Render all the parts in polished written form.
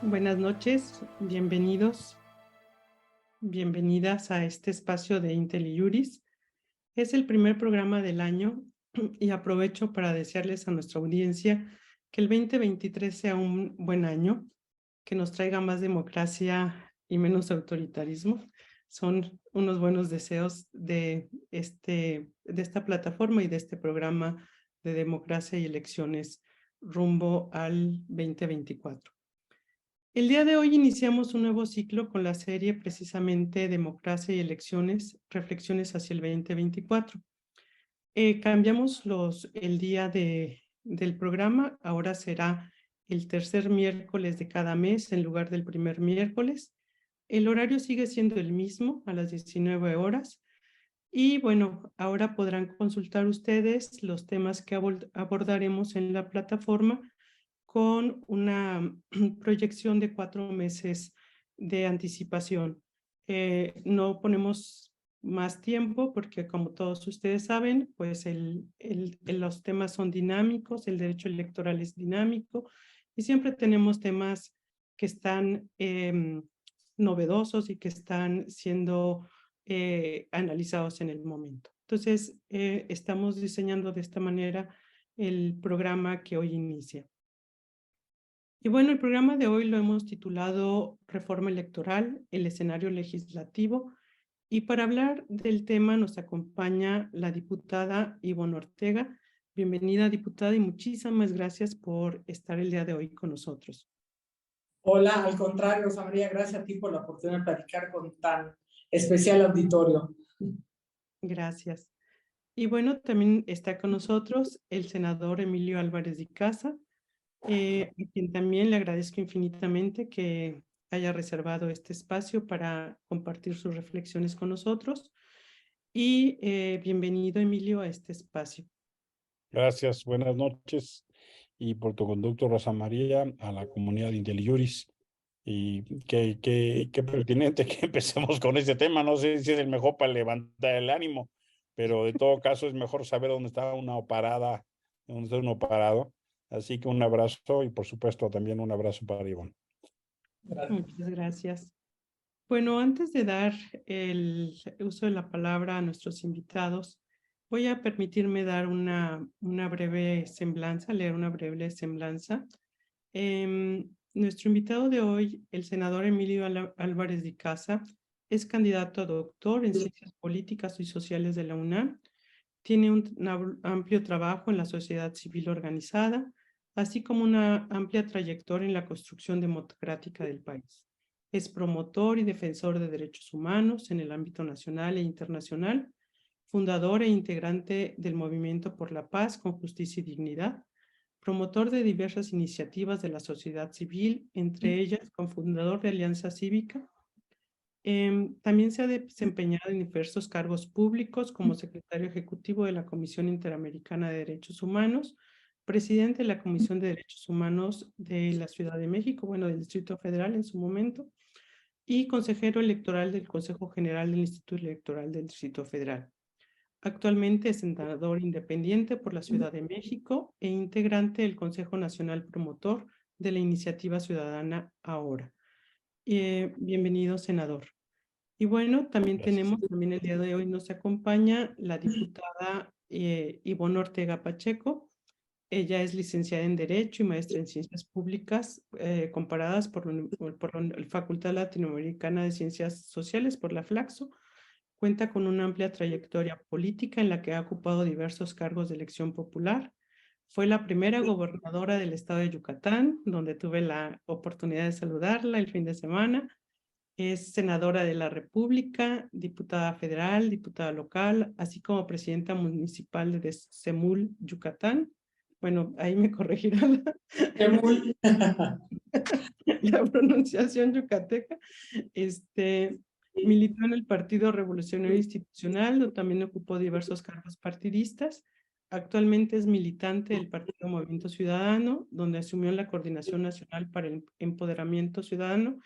Buenas noches, bienvenidos, bienvenidas a este espacio de IntelliJuris. Es el primer programa del año y aprovecho para desearles a nuestra audiencia que el 2023 sea un buen año, que nos traiga más democracia y menos autoritarismo. Son unos buenos deseos de esta plataforma y de este programa de democracia y elecciones rumbo al 2024. El día de hoy iniciamos un nuevo ciclo con la serie precisamente Democracia y Elecciones, Reflexiones hacia el 2024. Cambiamos el día del programa, ahora será el tercer miércoles de cada mes en lugar del primer miércoles. El horario sigue siendo el mismo, a las 19 horas. Y bueno, ahora podrán consultar ustedes los temas que abordaremos en la plataforma con una proyección de 4 meses de anticipación. No ponemos más tiempo porque, como todos ustedes saben, pues los temas son dinámicos, el derecho electoral es dinámico y siempre tenemos temas que están novedosos y que están siendo analizados en el momento. Entonces, estamos diseñando de esta manera el programa que hoy inicia. Y bueno, el programa de hoy lo hemos titulado Reforma Electoral, el escenario legislativo. Y para hablar del tema nos acompaña la diputada Ivonne Ortega. Bienvenida, diputada, y muchísimas gracias por estar el día de hoy con nosotros. Hola, al contrario, Rosa María, gracias a ti por la oportunidad de platicar con tan especial auditorio. Gracias. Y bueno, también está con nosotros el senador Emilio Álvarez de Casa, a quien también le agradezco infinitamente que haya reservado este espacio para compartir sus reflexiones con nosotros. Y bienvenido, Emilio, a este espacio. Gracias, buenas noches. Y por tu conducto, Rosa María, a la comunidad de IntelliJuris. Y qué pertinente que empecemos con este tema. No sé si es el mejor para levantar el ánimo, pero de todo caso es mejor saber dónde está uno parada, dónde está uno parado. Así que un abrazo y por supuesto también un abrazo para Ivonne. Muchas gracias. Bueno, antes de dar el uso de la palabra a nuestros invitados, voy a permitirme dar una breve semblanza, leer una breve semblanza. Nuestro invitado de hoy, el senador Emilio Álvarez de Casa, es candidato a doctor en Ciencias Políticas y Sociales de la UNAM. Tiene un amplio trabajo en la sociedad civil organizada, así como una amplia trayectoria en la construcción democrática del país. Es promotor y defensor de derechos humanos en el ámbito nacional e internacional, fundador e integrante del Movimiento por la Paz con Justicia y Dignidad, promotor de diversas iniciativas de la sociedad civil, entre ellas cofundador de Alianza Cívica. También se ha desempeñado en diversos cargos públicos como secretario ejecutivo de la Comisión Interamericana de Derechos Humanos, presidente de la Comisión de Derechos Humanos de la Ciudad de México, bueno, del Distrito Federal en su momento, y consejero electoral del Consejo General del Instituto Electoral del Distrito Federal. Actualmente es senador independiente por la Ciudad de México e integrante del Consejo Nacional Promotor de la Iniciativa Ciudadana Ahora. Bienvenido, senador. Y bueno, también tenemos, también el día de hoy nos acompaña la diputada Ivonne Ortega Pacheco. Ella es licenciada en Derecho y maestra en Ciencias Públicas comparadas por la Facultad Latinoamericana de Ciencias Sociales, por la FLACSO. Cuenta con una amplia trayectoria política en la que ha ocupado diversos cargos de elección popular. Fue la primera gobernadora del estado de Yucatán, donde tuve la oportunidad de saludarla el fin de semana. Es senadora de la República, diputada federal, diputada local, así como presidenta municipal de Semul, Yucatán. Bueno, ahí me corregirá la pronunciación yucateca. Militó en el Partido Revolucionario Institucional, donde también ocupó diversos cargos partidistas. Actualmente es militante del Partido Movimiento Ciudadano, donde asumió la Coordinación Nacional para el Empoderamiento Ciudadano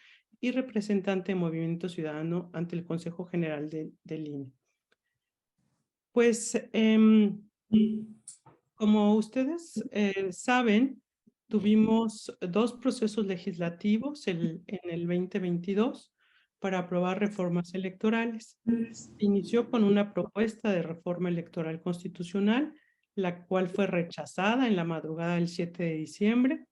y representante de Movimiento Ciudadano ante el Consejo General del INE. Pues, como ustedes saben, tuvimos 2 procesos legislativos en el 2022 para aprobar reformas electorales. Se inició con una propuesta de reforma electoral constitucional, la cual fue rechazada en la madrugada del 7 de diciembre.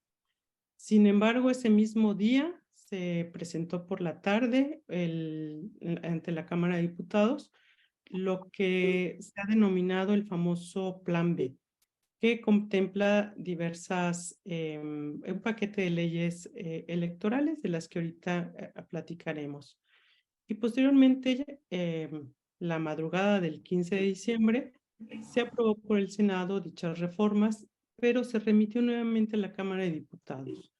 Sin embargo, ese mismo día se presentó por la tarde ante la Cámara de Diputados lo que se ha denominado el famoso Plan B, que contempla un paquete de leyes electorales de las que ahorita platicaremos. Y posteriormente, la madrugada del 15 de diciembre, se aprobó por el Senado dichas reformas, pero se remitió nuevamente a la Cámara de Diputados.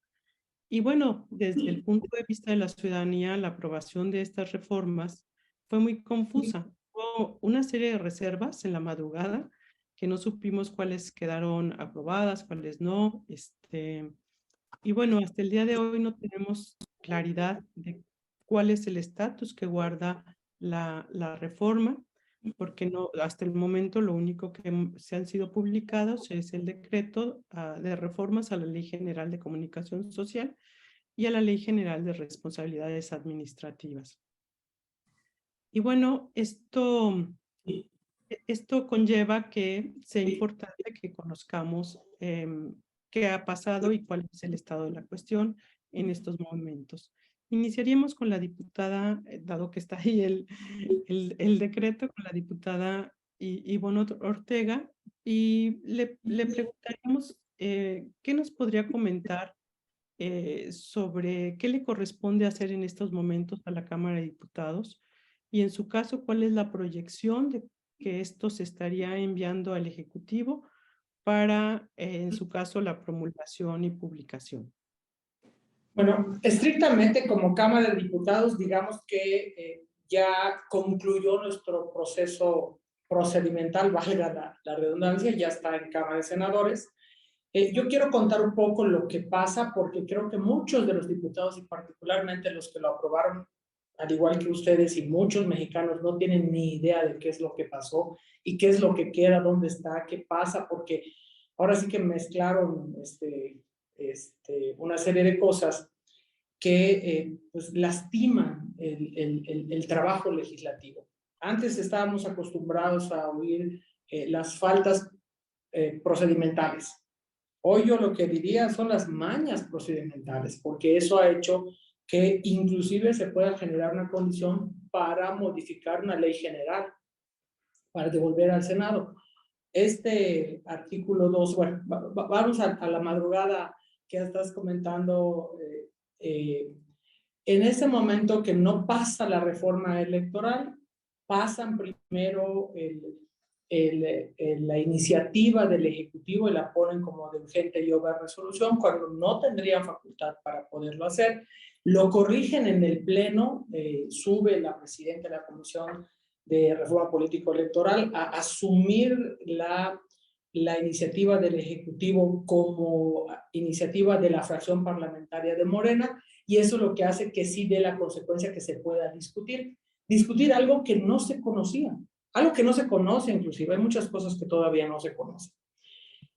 Y bueno, desde el punto de vista de la ciudadanía, la aprobación de estas reformas fue muy confusa. Hubo una serie de reservas en la madrugada que no supimos cuáles quedaron aprobadas, cuáles no. Y bueno, hasta el día de hoy no tenemos claridad de cuál es el estatus que guarda la reforma, porque no, hasta el momento lo único que se han sido publicados es el decreto de reformas a la Ley General de Comunicación Social y a la Ley General de Responsabilidades Administrativas. Y bueno, esto conlleva que sea importante que conozcamos qué ha pasado y cuál es el estado de la cuestión en estos momentos. Iniciaríamos con la diputada, dado que está ahí el decreto, con la diputada Ivonne Ortega, y le preguntaríamos qué nos podría comentar sobre qué le corresponde hacer en estos momentos a la Cámara de Diputados y en su caso, cuál es la proyección de que esto se estaría enviando al Ejecutivo para, en su caso, la promulgación y publicación. Bueno, estrictamente como Cámara de Diputados, digamos que ya concluyó nuestro proceso procedimental, valga la redundancia, ya está en Cámara de Senadores. Yo quiero contar un poco lo que pasa, porque creo que muchos de los diputados, y particularmente los que lo aprobaron, al igual que ustedes y muchos mexicanos, no tienen ni idea de qué es lo que pasó y qué es lo que queda, dónde está, qué pasa, porque ahora sí que mezclaron una serie de cosas que pues lastiman el trabajo legislativo. Antes estábamos acostumbrados a oír las faltas procedimentales. Hoy yo lo que diría son las mañas procedimentales, porque eso ha hecho que inclusive se pueda generar una condición para modificar una ley general, para devolver al Senado. Este artículo 2, bueno, vamos a la madrugada que estás comentando. En ese momento que no pasa la reforma electoral, pasan primero la iniciativa del Ejecutivo y la ponen como de urgente y obra resolución, cuando no tendrían facultad para poderlo hacer. Lo corrigen en el Pleno, sube la presidenta de la Comisión de Reforma Político Electoral a asumir la iniciativa del Ejecutivo como iniciativa de la fracción parlamentaria de Morena, y eso es lo que hace que sí dé la consecuencia que se pueda discutir algo que no se conocía, algo que no se conoce inclusive, hay muchas cosas que todavía no se conocen.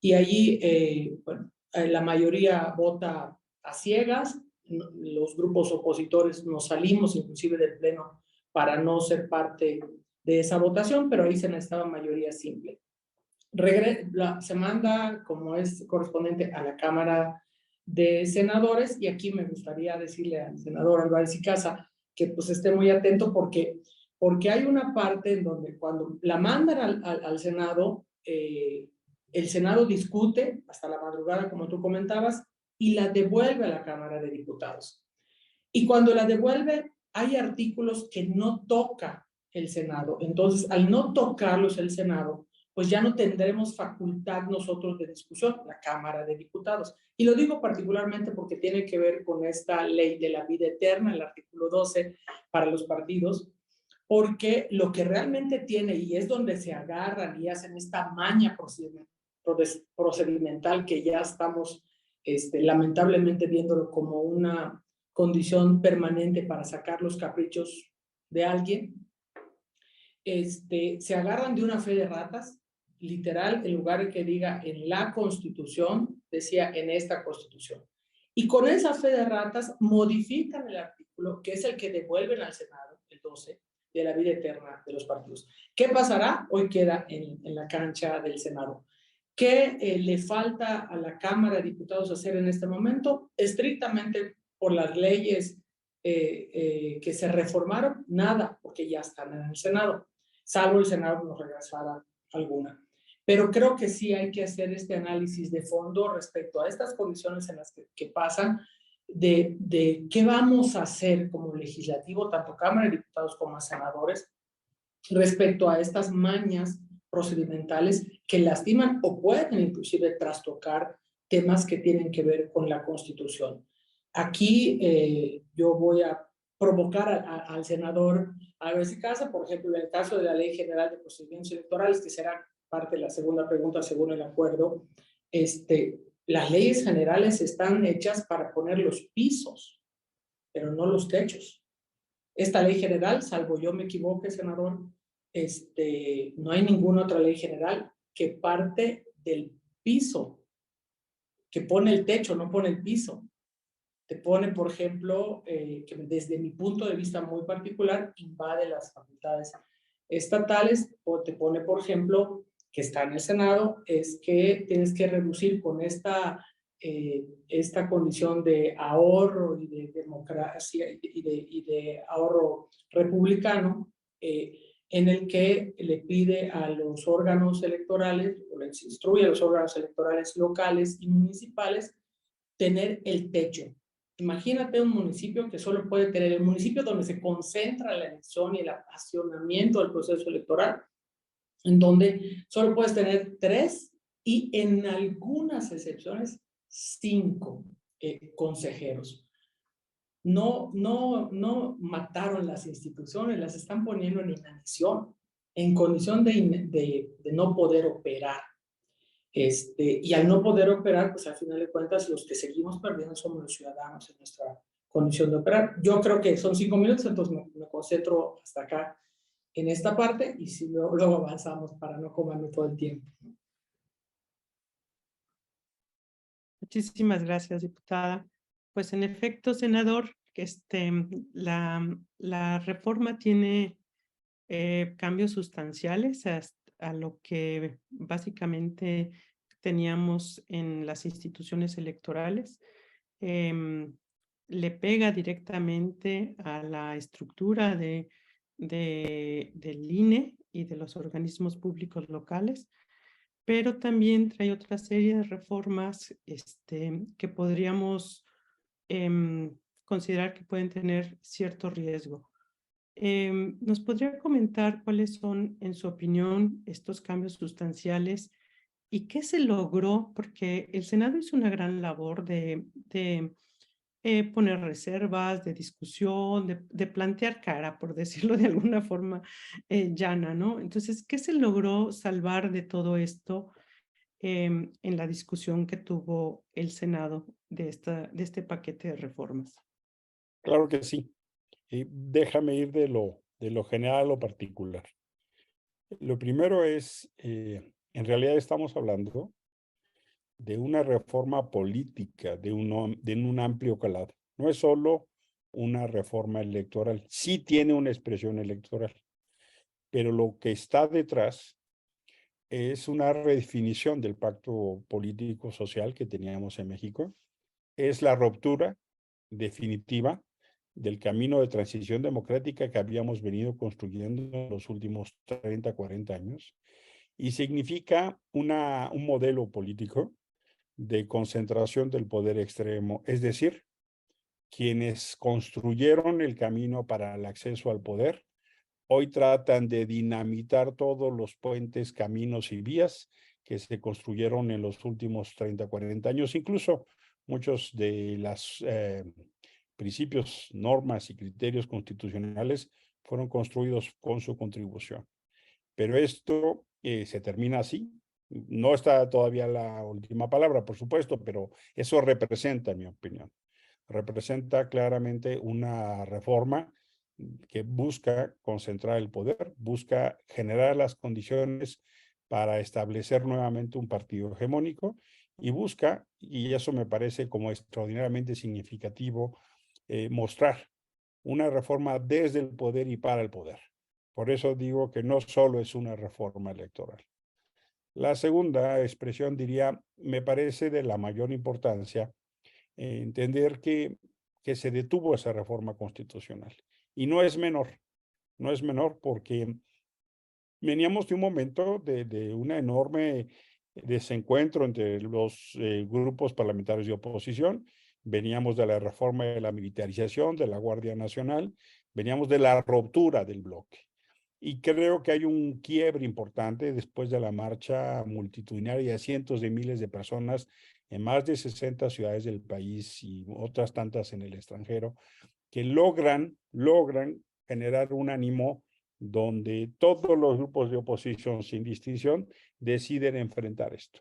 Y allí, bueno, la mayoría vota a ciegas, los grupos opositores nos salimos inclusive del Pleno para no ser parte de esa votación, pero ahí se necesitaba mayoría simple. Se manda, como es correspondiente, a la Cámara de Senadores, y aquí me gustaría decirle al senador Álvarez y Casa que pues esté muy atento, porque hay una parte en donde cuando la mandan al Senado, el Senado discute hasta la madrugada, como tú comentabas, y la devuelve a la Cámara de Diputados. Y cuando la devuelve, hay artículos que no toca el Senado. Entonces, al no tocarlos el Senado, pues ya no tendremos facultad nosotros de discusión, la Cámara de Diputados. Y lo digo particularmente porque tiene que ver con esta ley de la vida eterna, el artículo 12 para los partidos, porque lo que realmente tiene, y es donde se agarran y hacen esta maña procedimental que ya estamos lamentablemente viéndolo como una condición permanente para sacar los caprichos de alguien, se agarran de una fe de ratas, literal, en lugar de que diga en la Constitución, decía en esta Constitución. Y con esa fe de ratas modifican el artículo, que es el que devuelven al Senado, el 12, de la vida eterna de los partidos. ¿Qué pasará? Hoy queda en la cancha del Senado. ¿Qué le falta a la Cámara de Diputados hacer en este momento? Estrictamente por las leyes que se reformaron, nada, porque ya están en el Senado, salvo el Senado nos regresara alguna. Pero creo que sí hay que hacer este análisis de fondo respecto a estas condiciones en las que pasan, de qué vamos a hacer como legislativo, tanto Cámara de Diputados como senadores, respecto a estas mañas procedimentales que lastiman o pueden inclusive trastocar temas que tienen que ver con la Constitución. Aquí yo voy a provocar al senador a ver si casa, por ejemplo, en el caso de la Ley General de Procedimientos Electorales, que será parte de la segunda pregunta según el acuerdo, las leyes generales están hechas para poner los pisos, pero no los techos. Esta ley general, salvo yo me equivoque, senador, no hay ninguna otra ley general que parte del piso, que pone el techo, no pone el piso. Te pone, por ejemplo, que desde mi punto de vista muy particular, invade las facultades estatales, o te pone, por ejemplo, que está en el Senado, es que tienes que reducir con esta condición de ahorro y de democracia y de ahorro republicano, en el que le pide a los órganos electorales, o les instruye a los órganos electorales locales y municipales, tener el techo. Imagínate un municipio que solo puede tener, el municipio donde se concentra la elección y el apasionamiento del proceso electoral, en donde solo puedes tener 3 y en algunas excepciones 5 consejeros. No mataron las instituciones, las están poniendo en inacción, en condición de no poder operar. Y al no poder operar, pues al final de cuentas los que seguimos perdiendo somos los ciudadanos en nuestra condición de operar. Yo creo que son 5 minutos, entonces me concentro hasta acá en esta parte y si luego avanzamos para no comerme todo el tiempo. Muchísimas gracias, diputada. Pues en efecto, senador, la reforma tiene cambios sustanciales a lo que básicamente teníamos en las instituciones electorales. Le pega directamente a la estructura del INE y de los organismos públicos locales, pero también trae otra serie de reformas que podríamos considerar que pueden tener cierto riesgo. ¿Nos podría comentar cuáles son, en su opinión, estos cambios sustanciales y qué se logró? Porque el Senado hizo una gran labor de poner reservas, de discusión, de plantear cara, por decirlo de alguna forma llana, ¿no? Entonces, ¿qué se logró salvar de todo esto en la discusión que tuvo el Senado de este paquete de reformas? Claro que sí. Déjame ir de lo general a lo particular. Lo primero es, en realidad estamos hablando de una reforma política de un amplio calado. No es solo una reforma electoral, sí tiene una expresión electoral, pero lo que está detrás es una redefinición del pacto político-social que teníamos en México, es la ruptura definitiva del camino de transición democrática que habíamos venido construyendo en los últimos 30, 40 años, y significa un modelo político de concentración del poder extremo, es decir, quienes construyeron el camino para el acceso al poder, hoy tratan de dinamitar todos los puentes, caminos y vías que se construyeron en los últimos 30, 40 años, incluso muchos de los principios, normas y criterios constitucionales fueron construidos con su contribución. Pero esto se termina así. No está todavía la última palabra, por supuesto, pero eso representa, en mi opinión, representa claramente una reforma que busca concentrar el poder, busca generar las condiciones para establecer nuevamente un partido hegemónico y busca, y eso me parece como extraordinariamente significativo, mostrar una reforma desde el poder y para el poder. Por eso digo que no solo es una reforma electoral. La segunda expresión diría, me parece de la mayor importancia entender que se detuvo esa reforma constitucional. Y no es menor, no es menor porque veníamos de un momento de una enorme desencuentro entre los grupos parlamentarios de oposición, veníamos de la reforma de la militarización de la Guardia Nacional, veníamos de la ruptura del bloque. Y creo que hay un quiebre importante después de la marcha multitudinaria de cientos de miles de personas en más de 60 ciudades del país y otras tantas en el extranjero, que logran generar un ánimo donde todos los grupos de oposición sin distinción deciden enfrentar esto.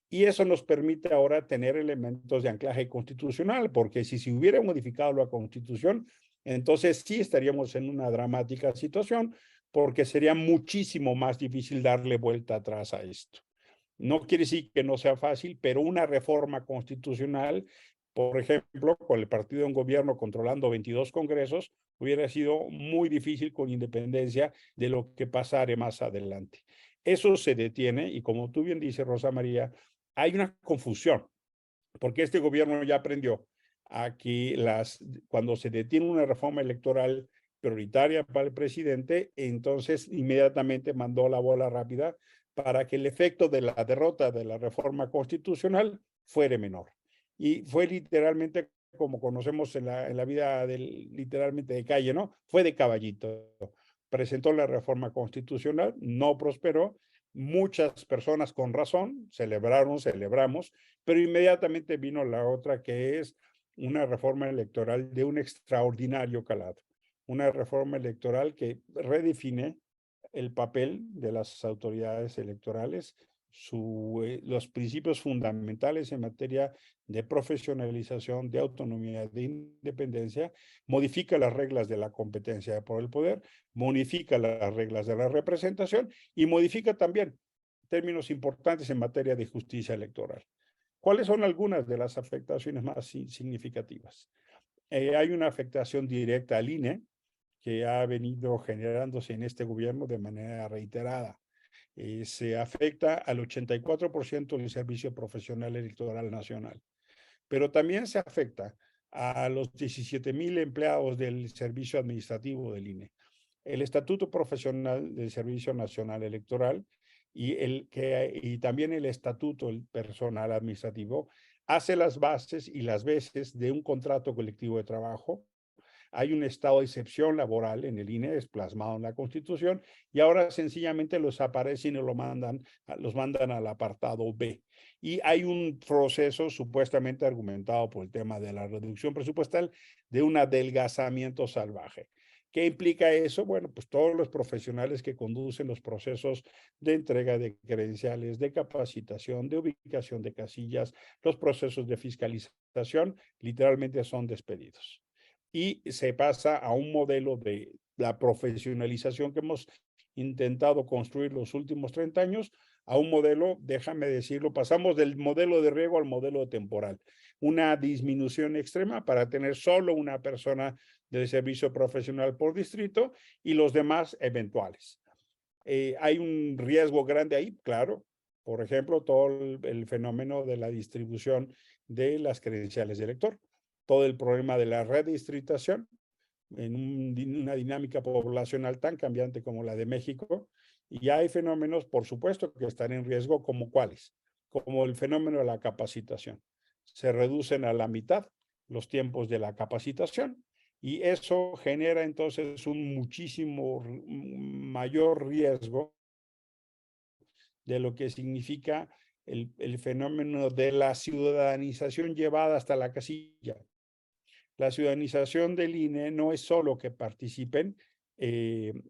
Y eso nos permite ahora tener elementos de anclaje constitucional, porque si se hubiera modificado la Constitución, entonces sí estaríamos en una dramática situación, porque sería muchísimo más difícil darle vuelta atrás a esto. No quiere decir que no sea fácil, pero una reforma constitucional, por ejemplo, con el partido en gobierno controlando 22 congresos, hubiera sido muy difícil con independencia de lo que pasare más adelante. Eso se detiene y como tú bien dices, Rosa María, hay una confusión, porque este gobierno ya aprendió a que cuando se detiene una reforma electoral prioritaria para el presidente, entonces inmediatamente mandó la bola rápida para que el efecto de la derrota de la reforma constitucional fuera menor. Y fue literalmente como conocemos en la vida literalmente de calle, ¿no? Fue de caballito. Presentó la reforma constitucional, no prosperó, muchas personas con razón celebramos, pero inmediatamente vino la otra que es una reforma electoral de un extraordinario calado, una reforma electoral que redefine el papel de las autoridades electorales, los principios fundamentales en materia de profesionalización, de autonomía, de independencia, modifica las reglas de la competencia por el poder, modifica las reglas de la representación y modifica también términos importantes en materia de justicia electoral. ¿Cuáles son algunas de las afectaciones más significativas? Hay una afectación directa al INE, que ha venido generándose en este gobierno de manera reiterada. Se afecta al 84% del Servicio Profesional Electoral Nacional, pero también se afecta a los 17,000 empleados del Servicio Administrativo del INE. El Estatuto Profesional del Servicio Nacional Electoral y también el Estatuto del Personal Administrativo hace las bases y las veces de un contrato colectivo de trabajo. Hay un estado de excepción laboral en el INE, es plasmado en la Constitución, y ahora sencillamente los aparecen y los mandan al apartado B. Y hay un proceso supuestamente argumentado por el tema de la reducción presupuestal de un adelgazamiento salvaje. ¿Qué implica eso? Bueno, pues todos los profesionales que conducen los procesos de entrega de credenciales, de capacitación, de ubicación de casillas, los procesos de fiscalización, literalmente son despedidos. Y se pasa a un modelo de la profesionalización que hemos intentado construir los últimos 30 años, a un modelo, déjame decirlo, pasamos del modelo de riego al modelo temporal. Una disminución extrema para tener solo una persona de servicio profesional por distrito y los demás eventuales. Hay un riesgo grande ahí, claro. Por ejemplo, todo el fenómeno de la distribución de las credenciales de elector, todo el problema de la redistritación en una dinámica poblacional tan cambiante como la de México. Y hay fenómenos, por supuesto, que están en riesgo, como cuáles, como el fenómeno de la capacitación. Se reducen a la mitad los tiempos de la capacitación y eso genera entonces un muchísimo mayor riesgo de lo que significa el fenómeno de la ciudadanización llevada hasta la casilla. La ciudadanización del INE no es solo que participen el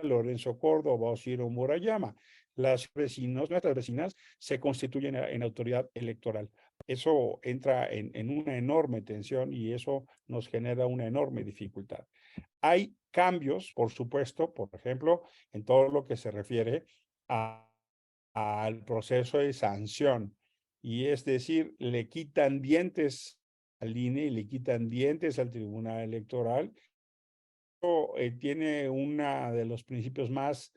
Lorenzo Córdoba o Ciro Murayama. Nuestras vecinas se constituyen en autoridad electoral. Eso entra en una enorme tensión y eso nos genera una enorme dificultad. Hay cambios, por supuesto, por ejemplo, en todo lo que se refiere a al proceso de sanción. Y es decir, le quitan dientes al INE y le quitan dientes al Tribunal Electoral. Tiene uno de los principios más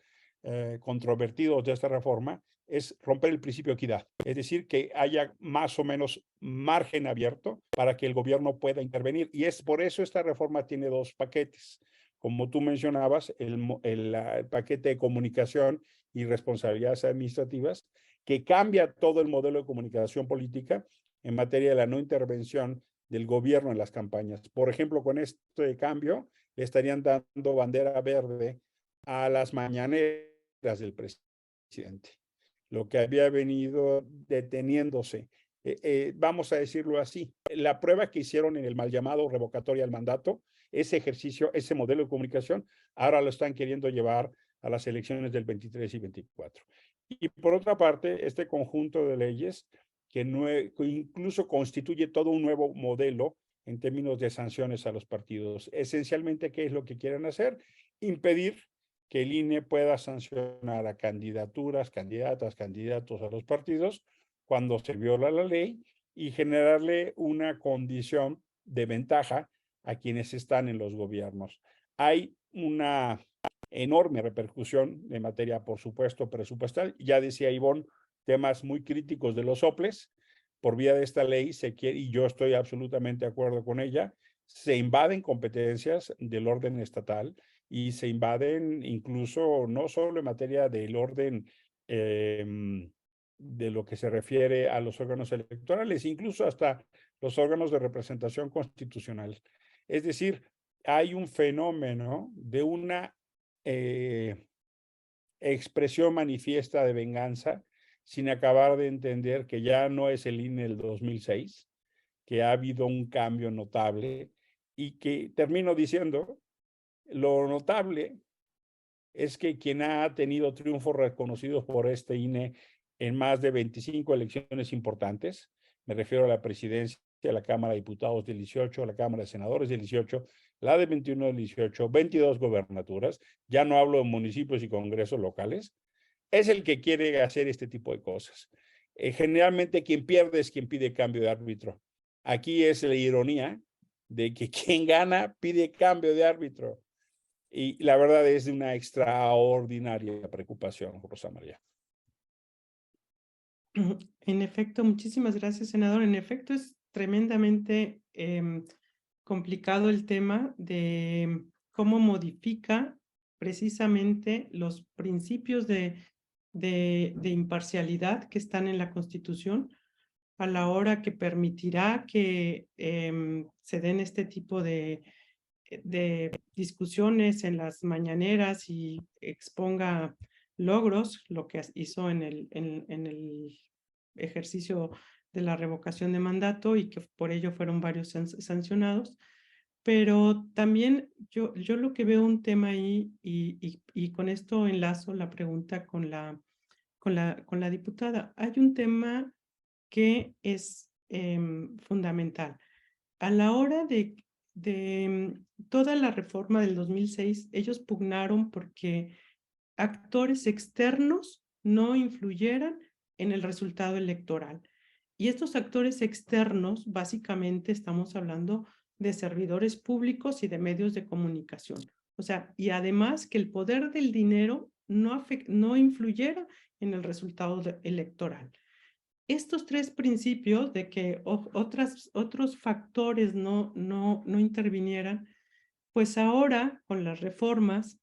controvertidos de esta reforma, es romper el principio de equidad. Es decir, que haya más o menos margen abierto para que el gobierno pueda intervenir. Y es por eso esta reforma tiene dos paquetes. Como tú mencionabas, el paquete de comunicación y responsabilidades administrativas, que cambia todo el modelo de comunicación política en materia de la no intervención del gobierno en las campañas. Por ejemplo, con este cambio, le estarían dando bandera verde a las mañaneras del presidente, lo que había venido deteniéndose. Vamos a decirlo así, la prueba que hicieron en el mal llamado revocatoria al mandato, ese ejercicio, ese modelo de comunicación, ahora lo están queriendo llevar a las elecciones del 23 y 24. Y por otra parte, este conjunto de leyes que incluso constituye todo un nuevo modelo en términos de sanciones a los partidos. Esencialmente, ¿qué es lo que quieren hacer? Impedir que el INE pueda sancionar a candidaturas, candidatas, candidatos a los partidos cuando se viola la ley y generarle una condición de ventaja a quienes están en los gobiernos. Hay una enorme repercusión en materia, por supuesto, presupuestal. Ya decía Ivonne, temas muy críticos de los soples. Por vía de esta ley se quiere, y yo estoy absolutamente de acuerdo con ella, se invaden competencias del orden estatal y se invaden incluso no solo en materia del orden de lo que se refiere a los órganos electorales, incluso hasta los órganos de representación constitucional. Es decir, hay un fenómeno de una expresión manifiesta de venganza sin acabar de entender que ya no es el INE del 2006, que ha habido un cambio notable y que termino diciendo, lo notable es que quien ha tenido triunfos reconocidos por este INE en más de 25 elecciones importantes, me refiero a la presidencia, a la Cámara de Diputados del 18, a la Cámara de Senadores del 18, la de 21 del 18, 22 gobernaturas, ya no hablo de municipios y congresos locales, es el que quiere hacer este tipo de cosas. Generalmente quien pierde es quien pide cambio de árbitro. Aquí es la ironía de que quien gana pide cambio de árbitro. Y la verdad es de una extraordinaria preocupación, Rosa María. En efecto, muchísimas gracias, senador. En efecto, es tremendamente complicado el tema de cómo modifica precisamente los principios de imparcialidad que están en la Constitución a la hora que permitirá que se den este tipo de discusiones en las mañaneras y exponga logros, lo que hizo en el ejercicio de la revocación de mandato y que por ello fueron varios sancionados. Pero también yo lo que veo un tema ahí y con esto enlazo la pregunta con la diputada. Hay un tema que es fundamental. A la hora de toda la reforma del 2006, ellos pugnaron porque actores externos no influyeran en el resultado electoral. Y estos actores externos, básicamente estamos hablando de servidores públicos y de medios de comunicación. O sea, y además que el poder del dinero no influyera en el resultado electoral. Estos tres principios de que otros factores no intervinieran, pues ahora con las reformas,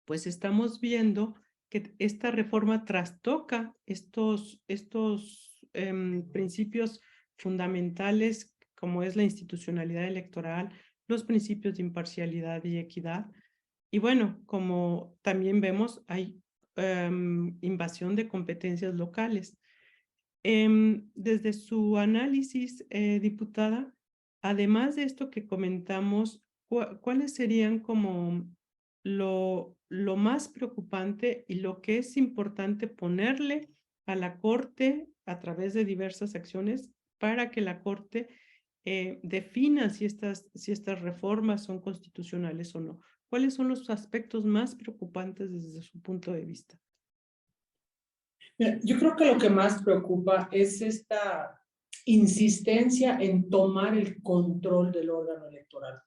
pues estamos viendo que esta reforma trastoca estos principios fundamentales como es la institucionalidad electoral, los principios de imparcialidad y equidad. Y bueno, como también vemos, hay invasión de competencias locales. Desde su análisis, diputada, además de esto que comentamos, ¿cuáles serían como lo más preocupante y lo que es importante ponerle a la Corte a través de diversas acciones para que la Corte defina si estas reformas son constitucionales o no? ¿Cuáles son los aspectos más preocupantes desde su punto de vista? Mira, yo creo que lo que más preocupa es esta insistencia en tomar el control del órgano electoral.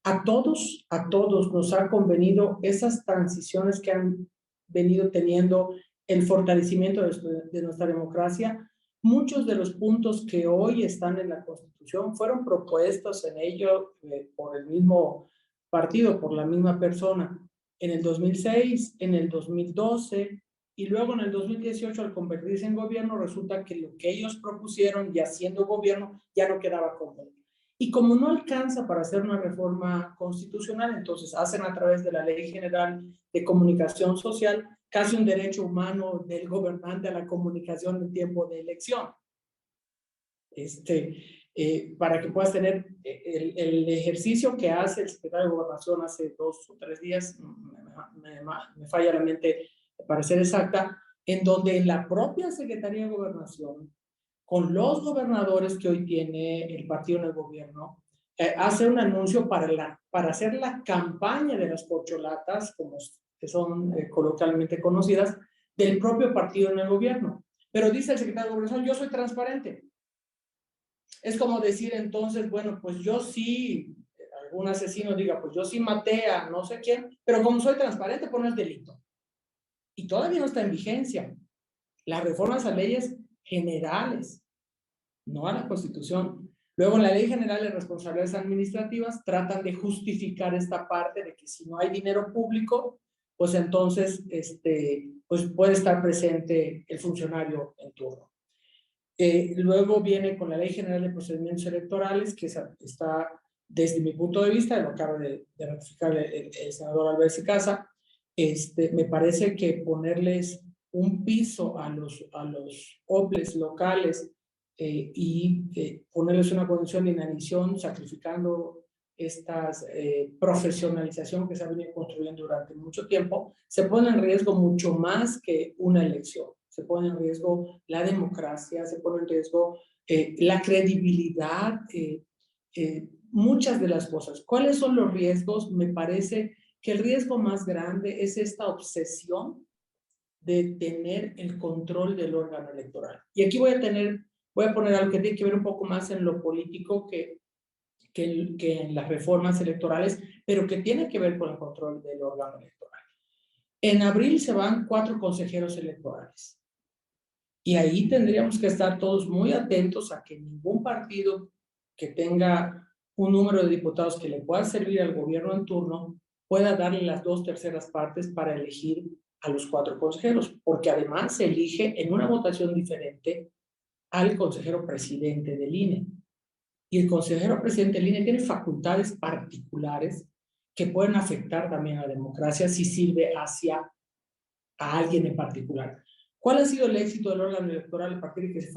A todos nos ha convenido esas transiciones que han venido teniendo el fortalecimiento de nuestra democracia. Muchos de los puntos que hoy están en la Constitución fueron propuestos en ello por el mismo partido, por la misma persona, en el 2006, en el 2012, y luego en el 2018, al convertirse en gobierno, resulta que lo que ellos propusieron, ya siendo gobierno, ya no quedaba cómodo. Y como no alcanza para hacer una reforma constitucional, entonces hacen a través de la Ley General de Comunicación Social casi un derecho humano del gobernante a la comunicación en tiempo de elección. Para que puedas tener el ejercicio que hace el secretario de Gobernación hace 2 o 3 días, me falla la mente para ser exacta, en donde la propia Secretaría de Gobernación, con los gobernadores que hoy tiene el partido en el gobierno, hace un anuncio para hacer la campaña de las corcholatas, como que son coloquialmente conocidas, del propio partido en el gobierno. Pero dice el secretario de Gobernación, yo soy transparente. Es como decir entonces, bueno, pues yo sí, algún asesino diga, pues yo sí maté a no sé quién, pero como soy transparente, pues no es delito. Y todavía no está en vigencia. Las reformas a leyes generales, no a la Constitución. Luego, en la Ley General de Responsabilidades Administrativas, tratan de justificar esta parte de que si no hay dinero público, pues entonces pues puede estar presente el funcionario en turno. Luego viene con la Ley General de Procedimientos Electorales, que está, desde mi punto de vista, lo acaba de ratificar el senador Álvarez y Casa, me parece que ponerles un piso a los OPLES locales y ponerles una condición de inanición, sacrificando esta profesionalización que se ha venido construyendo durante mucho tiempo, se pone en riesgo mucho más que una elección. Se pone en riesgo la democracia, se pone en riesgo la credibilidad, muchas de las cosas. ¿Cuáles son los riesgos? Me parece que el riesgo más grande es esta obsesión de tener el control del órgano electoral. Y aquí voy a poner algo que tiene que ver un poco más en lo político que en las reformas electorales, pero que tiene que ver con el control del órgano electoral. En abril se van 4 consejeros electorales. Y ahí tendríamos que estar todos muy atentos a que ningún partido que tenga un número de diputados que le pueda servir al gobierno en turno pueda darle las 2/3 partes para elegir a los 4 consejeros, porque además se elige en una votación diferente al consejero presidente del INE. Y el consejero presidente del INE tiene facultades particulares que pueden afectar también a la democracia si sirve hacia a alguien en particular. ¿Cuál ha sido el éxito del órgano electoral a partir de que se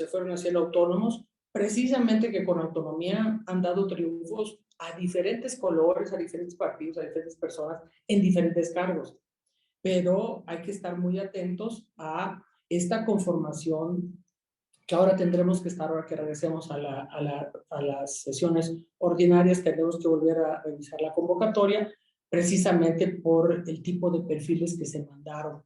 fueron haciendo autónomos? Precisamente que con autonomía han dado triunfos a diferentes colores, a diferentes partidos, a diferentes personas, en diferentes cargos. Pero hay que estar muy atentos a esta conformación que ahora tendremos que estar, ahora que regresemos a las sesiones ordinarias, tendremos que volver a revisar la convocatoria, precisamente por el tipo de perfiles que se mandaron,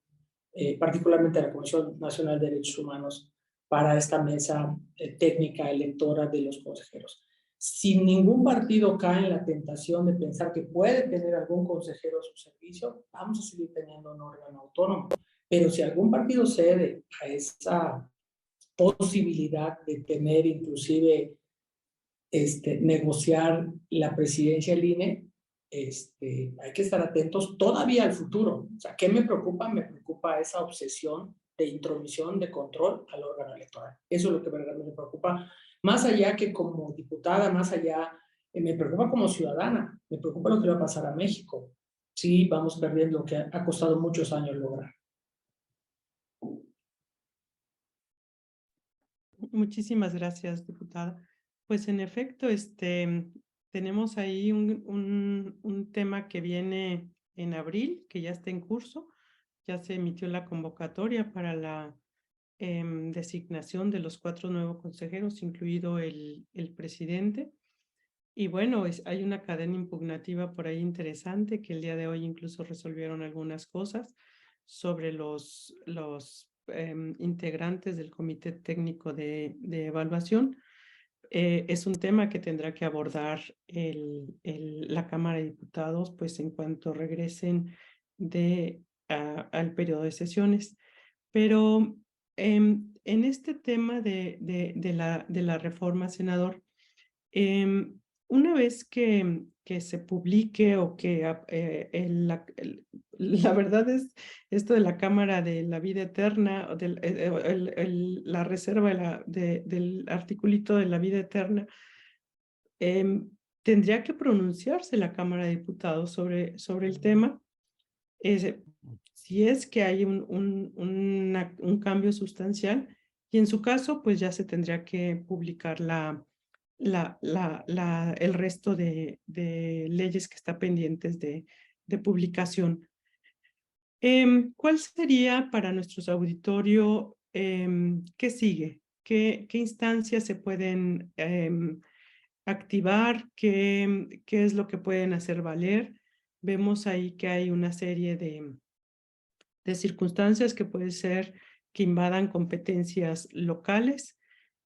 particularmente a la Comisión Nacional de Derechos Humanos, para esta mesa técnica electora de los consejeros. Si ningún partido cae en la tentación de pensar que puede tener algún consejero a su servicio, vamos a seguir teniendo un órgano autónomo. Pero si algún partido cede a esa posibilidad de tener inclusive negociar la presidencia del INE, hay que estar atentos todavía al futuro. O sea, ¿qué me preocupa? Me preocupa esa obsesión de intromisión, de control al órgano electoral. Eso es lo que verdaderamente me preocupa. Más allá que como diputada, más allá, me preocupa como ciudadana, me preocupa lo que va a pasar a México. Sí, vamos perdiendo lo que ha costado muchos años lograr. Muchísimas gracias, diputada. Pues en efecto, tenemos ahí un tema que viene en abril, que ya está en curso. Ya se emitió la convocatoria para la designación de los 4 nuevos consejeros, incluido el presidente. Y bueno, hay una cadena impugnativa por ahí interesante que el día de hoy incluso resolvieron algunas cosas sobre los integrantes del Comité Técnico de Evaluación. Es un tema que tendrá que abordar la Cámara de Diputados, pues en cuanto regresen al periodo de sesiones. Pero en este tema de la reforma, senador, una vez que se publique o que la verdad es esto de la Cámara de la Vida Eterna, o la reserva del articulito de la vida eterna, tendría que pronunciarse la Cámara de Diputados sobre el tema. Si es que hay un cambio sustancial, y en su caso, pues ya se tendría que publicar el resto de leyes que están pendientes de publicación. ¿Cuál sería para nuestros auditorio, qué sigue? ¿Qué instancias se pueden activar? ¿Qué es lo que pueden hacer valer? Vemos ahí que hay una serie de circunstancias que puede ser que invadan competencias locales.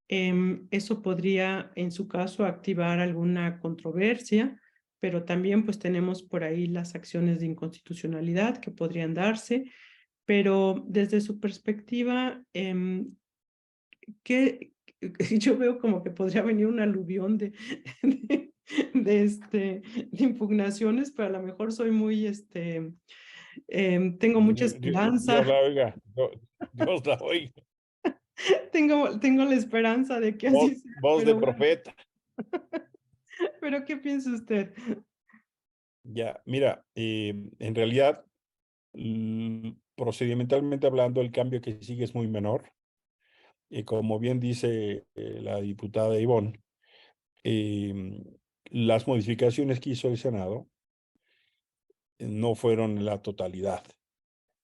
Eso podría, en su caso, activar alguna controversia, pero también pues tenemos por ahí las acciones de inconstitucionalidad que podrían darse, pero desde su perspectiva, yo veo como que podría venir un aluvión de impugnaciones, pero a lo mejor soy muy, tengo mucha Dios esperanza. la oiga, Dios la oiga. Tengo la esperanza de que así sea, Voz de pero bueno. profeta. ¿Pero qué piensa usted? Ya, mira, en realidad, procedimentalmente hablando, el cambio que sigue es muy menor. Como bien dice la diputada Ivonne, las modificaciones que hizo el Senado no fueron en la totalidad.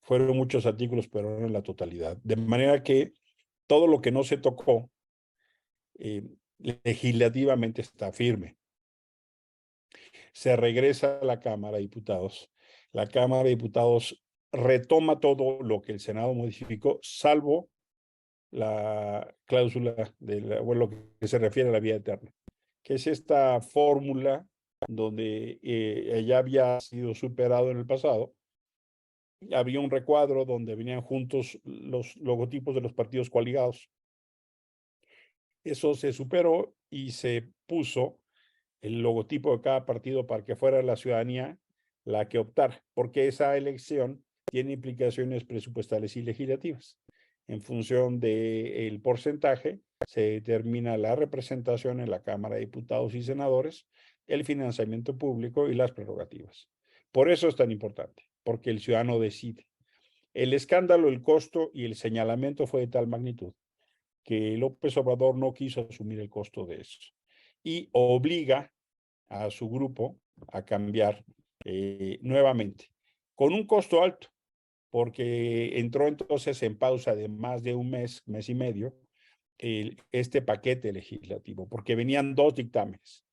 Fueron muchos artículos, pero no en la totalidad. De manera que todo lo que no se tocó legislativamente está firme. Se regresa a la Cámara de Diputados. La Cámara de Diputados retoma todo lo que el Senado modificó, salvo la cláusula bueno, lo que se refiere a la vida eterna, que es esta fórmula donde ya había sido superado en el pasado. Había un recuadro donde venían juntos los logotipos de los partidos coaligados. Eso se superó y se puso el logotipo de cada partido para que fuera la ciudadanía la que optara, porque esa elección tiene implicaciones presupuestales y legislativas. En función del porcentaje, se determina la representación en la Cámara de Diputados y Senadores, el financiamiento público y las prerrogativas. Por eso es tan importante, porque el ciudadano decide. El escándalo, el costo y el señalamiento fue de tal magnitud que López Obrador no quiso asumir el costo de eso y obliga a su grupo a cambiar nuevamente, con un costo alto, porque entró entonces en pausa de más de un mes, mes y medio, este paquete legislativo, porque venían dos dictámenes.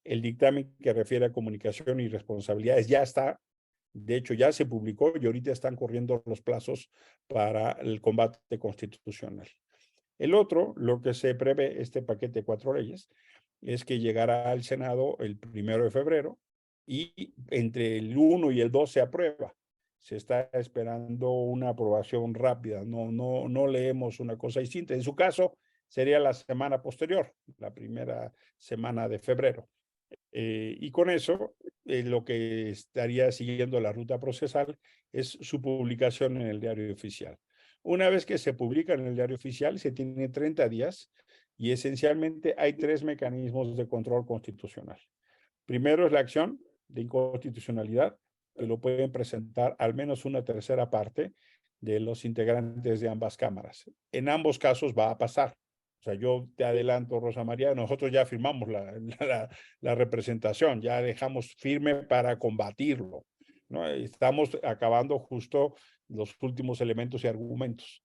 El dictamen que refiere a comunicación y responsabilidades ya está, de hecho ya se publicó y ahorita están corriendo los plazos para el combate constitucional. El otro, lo que se prevé, este paquete de 4 leyes, es que llegará al Senado el 1 de febrero y entre el 1 y el 2 se aprueba. Se está esperando una aprobación rápida, no leemos una cosa distinta. En su caso, sería la semana posterior, la primera semana de febrero. Y con eso, lo que estaría siguiendo la ruta procesal es su publicación en el diario oficial. Una vez que se publica en el diario oficial, se tiene 30 días y esencialmente hay 3 mecanismos de control constitucional. Primero es la acción de inconstitucionalidad, que lo pueden presentar al menos una tercera parte de los integrantes de ambas cámaras. En ambos casos va a pasar. O sea, yo te adelanto, Rosa María, nosotros ya firmamos la representación, ya dejamos firme para combatirlo, ¿no? Estamos acabando justo los últimos elementos y argumentos,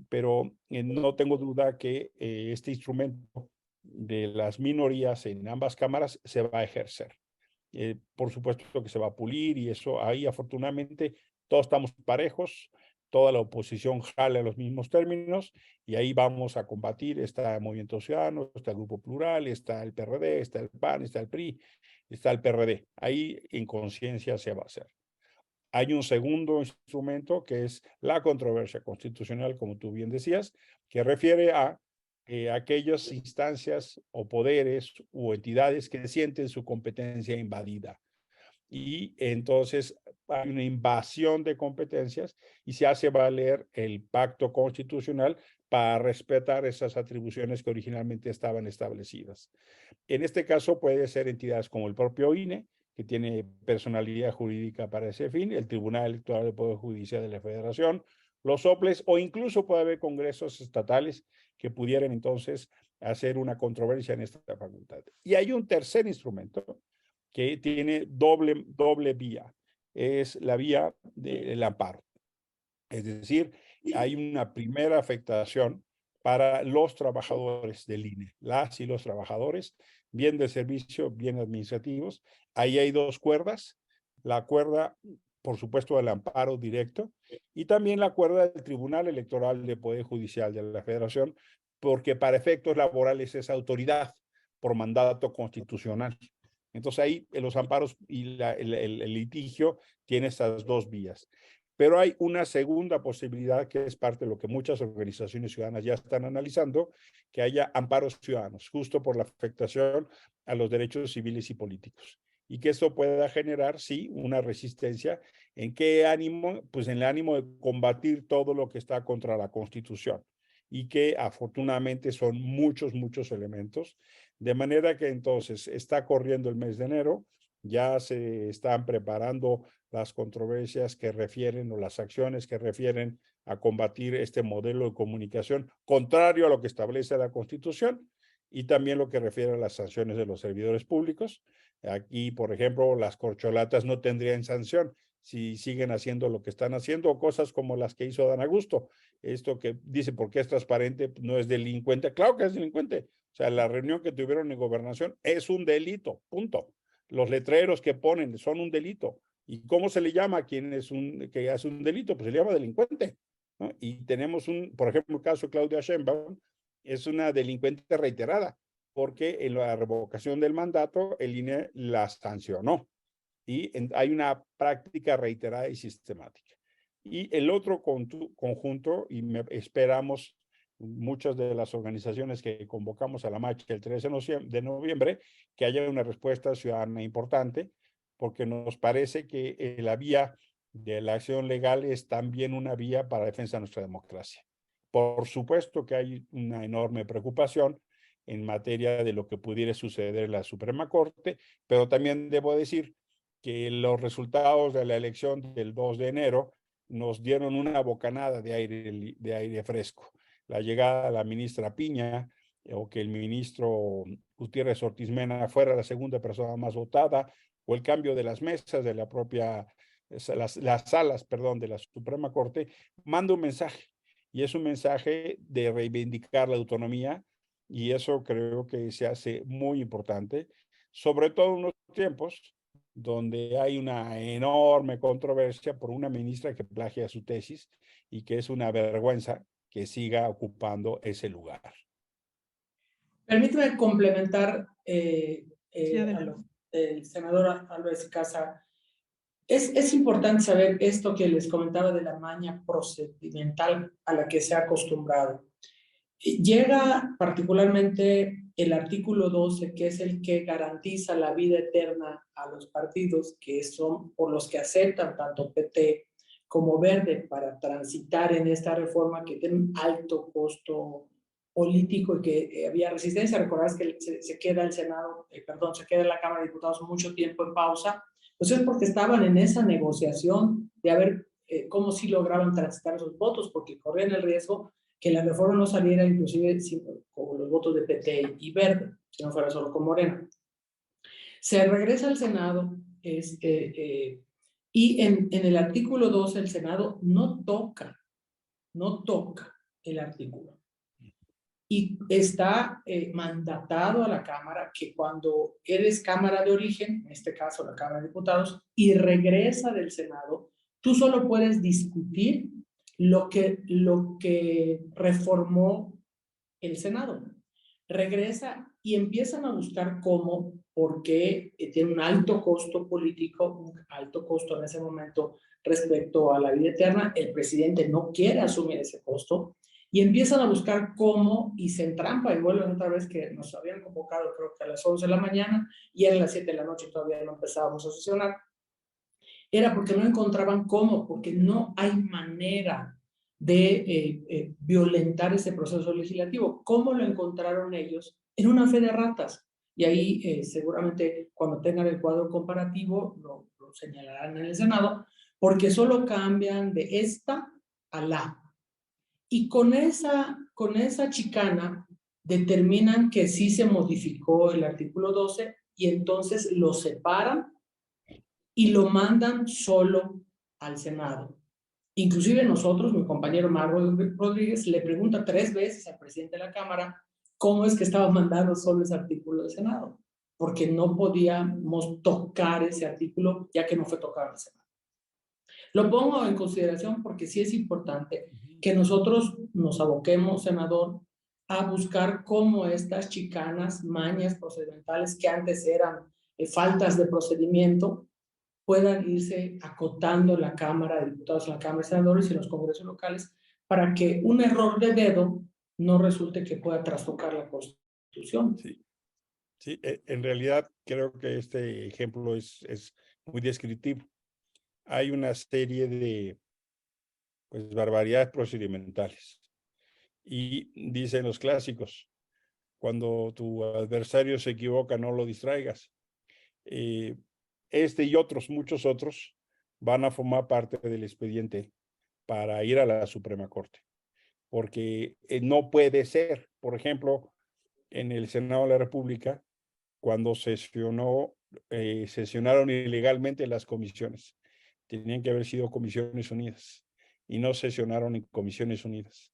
pero no tengo duda que este instrumento de las minorías en ambas cámaras se va a ejercer. Por supuesto que se va a pulir y eso ahí afortunadamente todos estamos parejos, toda la oposición jale a los mismos términos y ahí vamos a combatir. Está el Movimiento Ciudadano, está el Grupo Plural, está el PRD, está el PAN, está el PRI, está el PRD. Ahí en conciencia se va a hacer. Hay un segundo instrumento que es la controversia constitucional, como tú bien decías, que refiere a aquellas instancias o poderes u entidades que sienten su competencia invadida. Y entonces hay una invasión de competencias y se hace valer el pacto constitucional para respetar esas atribuciones que originalmente estaban establecidas. En este caso puede ser entidades como el propio INE, que tiene personalidad jurídica para ese fin, el Tribunal Electoral del Poder Judicial de la Federación, los soples, o incluso puede haber congresos estatales que pudieran entonces hacer una controversia en esta facultad. Y hay un tercer instrumento que tiene doble vía, es la vía del amparo. Es decir, hay una primera afectación para los trabajadores del INE, las y los trabajadores, bien de servicio, bien administrativos. Ahí hay dos cuerdas, la cuerda, por supuesto, del amparo directo y también la cuerda del Tribunal Electoral del Poder Judicial de la Federación, porque para efectos laborales es autoridad por mandato constitucional. Entonces ahí los amparos y el litigio tiene estas dos vías. Pero hay una segunda posibilidad que es parte de lo que muchas organizaciones ciudadanas ya están analizando, que haya amparos ciudadanos, justo por la afectación a los derechos civiles y políticos. Y que esto pueda generar, sí, una resistencia. ¿En qué ánimo? Pues en el ánimo de combatir todo lo que está contra la Constitución. Y que afortunadamente son muchos elementos. De manera que entonces está corriendo el mes de enero, ya se están preparando las controversias que refieren o las acciones que refieren a combatir este modelo de comunicación contrario a lo que establece la Constitución y también lo que refiere a las sanciones de los servidores públicos. Aquí, por ejemplo, las corcholatas no tendrían sanción si siguen haciendo lo que están haciendo o cosas como las que hizo Dan Augusto. Esto que dice porque es transparente, no es delincuente. Claro que es delincuente. O sea, la reunión que tuvieron en gobernación es un delito, punto. Los letreros que ponen son un delito. ¿Y cómo se le llama a quien que hace un delito? Pues se le llama delincuente, ¿no? Y tenemos por ejemplo, el caso de Claudia Sheinbaum, es una delincuente reiterada, porque en la revocación del mandato el INE la sancionó. Y hay una práctica reiterada y sistemática. Y el otro conjunto, y esperamos muchas de las organizaciones que convocamos a la marcha el 13 de noviembre, que haya una respuesta ciudadana importante, porque nos parece que la vía de la acción legal es también una vía para la defensa de nuestra democracia. Por supuesto que hay una enorme preocupación en materia de lo que pudiera suceder en la Suprema Corte, pero también debo decir que los resultados de la elección del 2 de enero nos dieron una bocanada de aire fresco. La llegada de la ministra Piña, o que el ministro Gutiérrez Ortiz Mena fuera la segunda persona más votada, o el cambio de las mesas de la propia, las salas, perdón, de la Suprema Corte, manda un mensaje. Y es un mensaje de reivindicar la autonomía, y eso creo que se hace muy importante, sobre todo en unos tiempos donde hay una enorme controversia por una ministra que plagia su tesis y que es una vergüenza que siga ocupando ese lugar. Permíteme complementar el senador Álvarez y Casa. Es importante saber esto que les comentaba de la maña procedimental a la que se ha acostumbrado. Llega particularmente el artículo 12, que es el que garantiza la vida eterna a los partidos, que son por los que aceptan tanto PT como Verde para transitar en esta reforma que tiene un alto costo político y que había resistencia. Recordarás que se queda el Senado, se queda la Cámara de Diputados mucho tiempo en pausa. Pues es porque estaban en esa negociación de a ver cómo sí lograban transitar esos votos, porque corrían el riesgo que la reforma no saliera inclusive con los votos de PT y Verde, si no fuera solo con Morena. Se regresa al Senado y en el artículo 12 el Senado no toca el artículo. Y está mandatado a la Cámara que cuando eres Cámara de origen, en este caso la Cámara de Diputados, y regresa del Senado, tú solo puedes discutir lo que reformó el Senado. Regresa y empiezan a buscar cómo, porque tiene un alto costo político, un alto costo en ese momento respecto a la vida eterna. El presidente no quiere asumir ese costo y empiezan a buscar cómo y se entrampa y vuelven otra vez que nos habían convocado creo que a las 11 de la mañana y a las 7 de la noche todavía no empezábamos a sesionar. Era porque no encontraban cómo, porque no hay manera de violentar ese proceso legislativo. ¿Cómo lo encontraron ellos? En una fe de ratas. Y ahí seguramente cuando tengan el cuadro comparativo lo señalarán en el Senado, porque solo cambian de esta a la. Y con esa chicana determinan que sí se modificó el artículo 12 y entonces lo separan y lo mandan solo al Senado. Inclusive nosotros, mi compañero Marco Rodríguez, le pregunta 3 veces al presidente de la Cámara cómo es que estaba mandando solo ese artículo del Senado, porque no podíamos tocar ese artículo ya que no fue tocado en el Senado. Lo pongo en consideración porque sí es importante que nosotros nos aboquemos, senador, a buscar cómo estas chicanas, mañas procedimentales que antes eran faltas de procedimiento, puedan irse acotando la Cámara de Diputados, la Cámara de Senadores y los congresos locales para que un error de dedo no resulte que pueda trastocar la Constitución. Sí, sí, en realidad creo que este ejemplo es muy descriptivo. Hay una serie de barbaridades procedimentales. Y dicen los clásicos, cuando tu adversario se equivoca, no lo distraigas. Este y otros, muchos otros, van a formar parte del expediente para ir a la Suprema Corte. Porque no puede ser, por ejemplo, en el Senado de la República, cuando sesionaron ilegalmente las comisiones. Tenían que haber sido Comisiones Unidas y no sesionaron en Comisiones Unidas.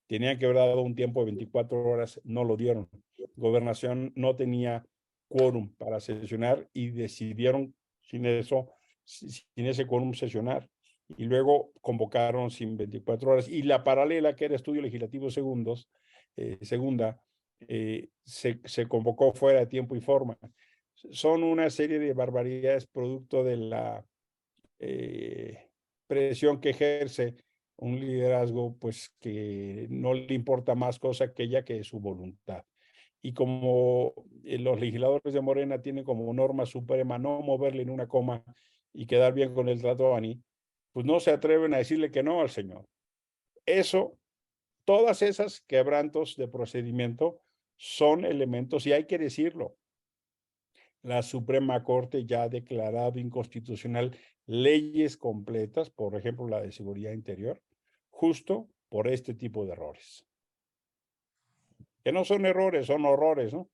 Tenían que haber dado un tiempo de 24 horas, no lo dieron. Gobernación no tenía quórum para sesionar y decidieron sin ese quórum sesionar. Y luego convocaron sin 24 horas. Y la paralela, que era Estudio Legislativo segunda, se convocó fuera de tiempo y forma. Son una serie de barbaridades producto de la presión que ejerce un liderazgo pues que no le importa más cosa que ella que su voluntad. Y como los legisladores de Morena tienen como norma suprema no moverle en una coma y quedar bien con el trato a Bani, pues no se atreven a decirle que no al señor. Eso, todas esas quebrantos de procedimiento son elementos, y hay que decirlo, la Suprema Corte ya ha declarado inconstitucional leyes completas, por ejemplo, la de seguridad interior, justo por este tipo de errores. Que no son errores, son horrores, ¿no?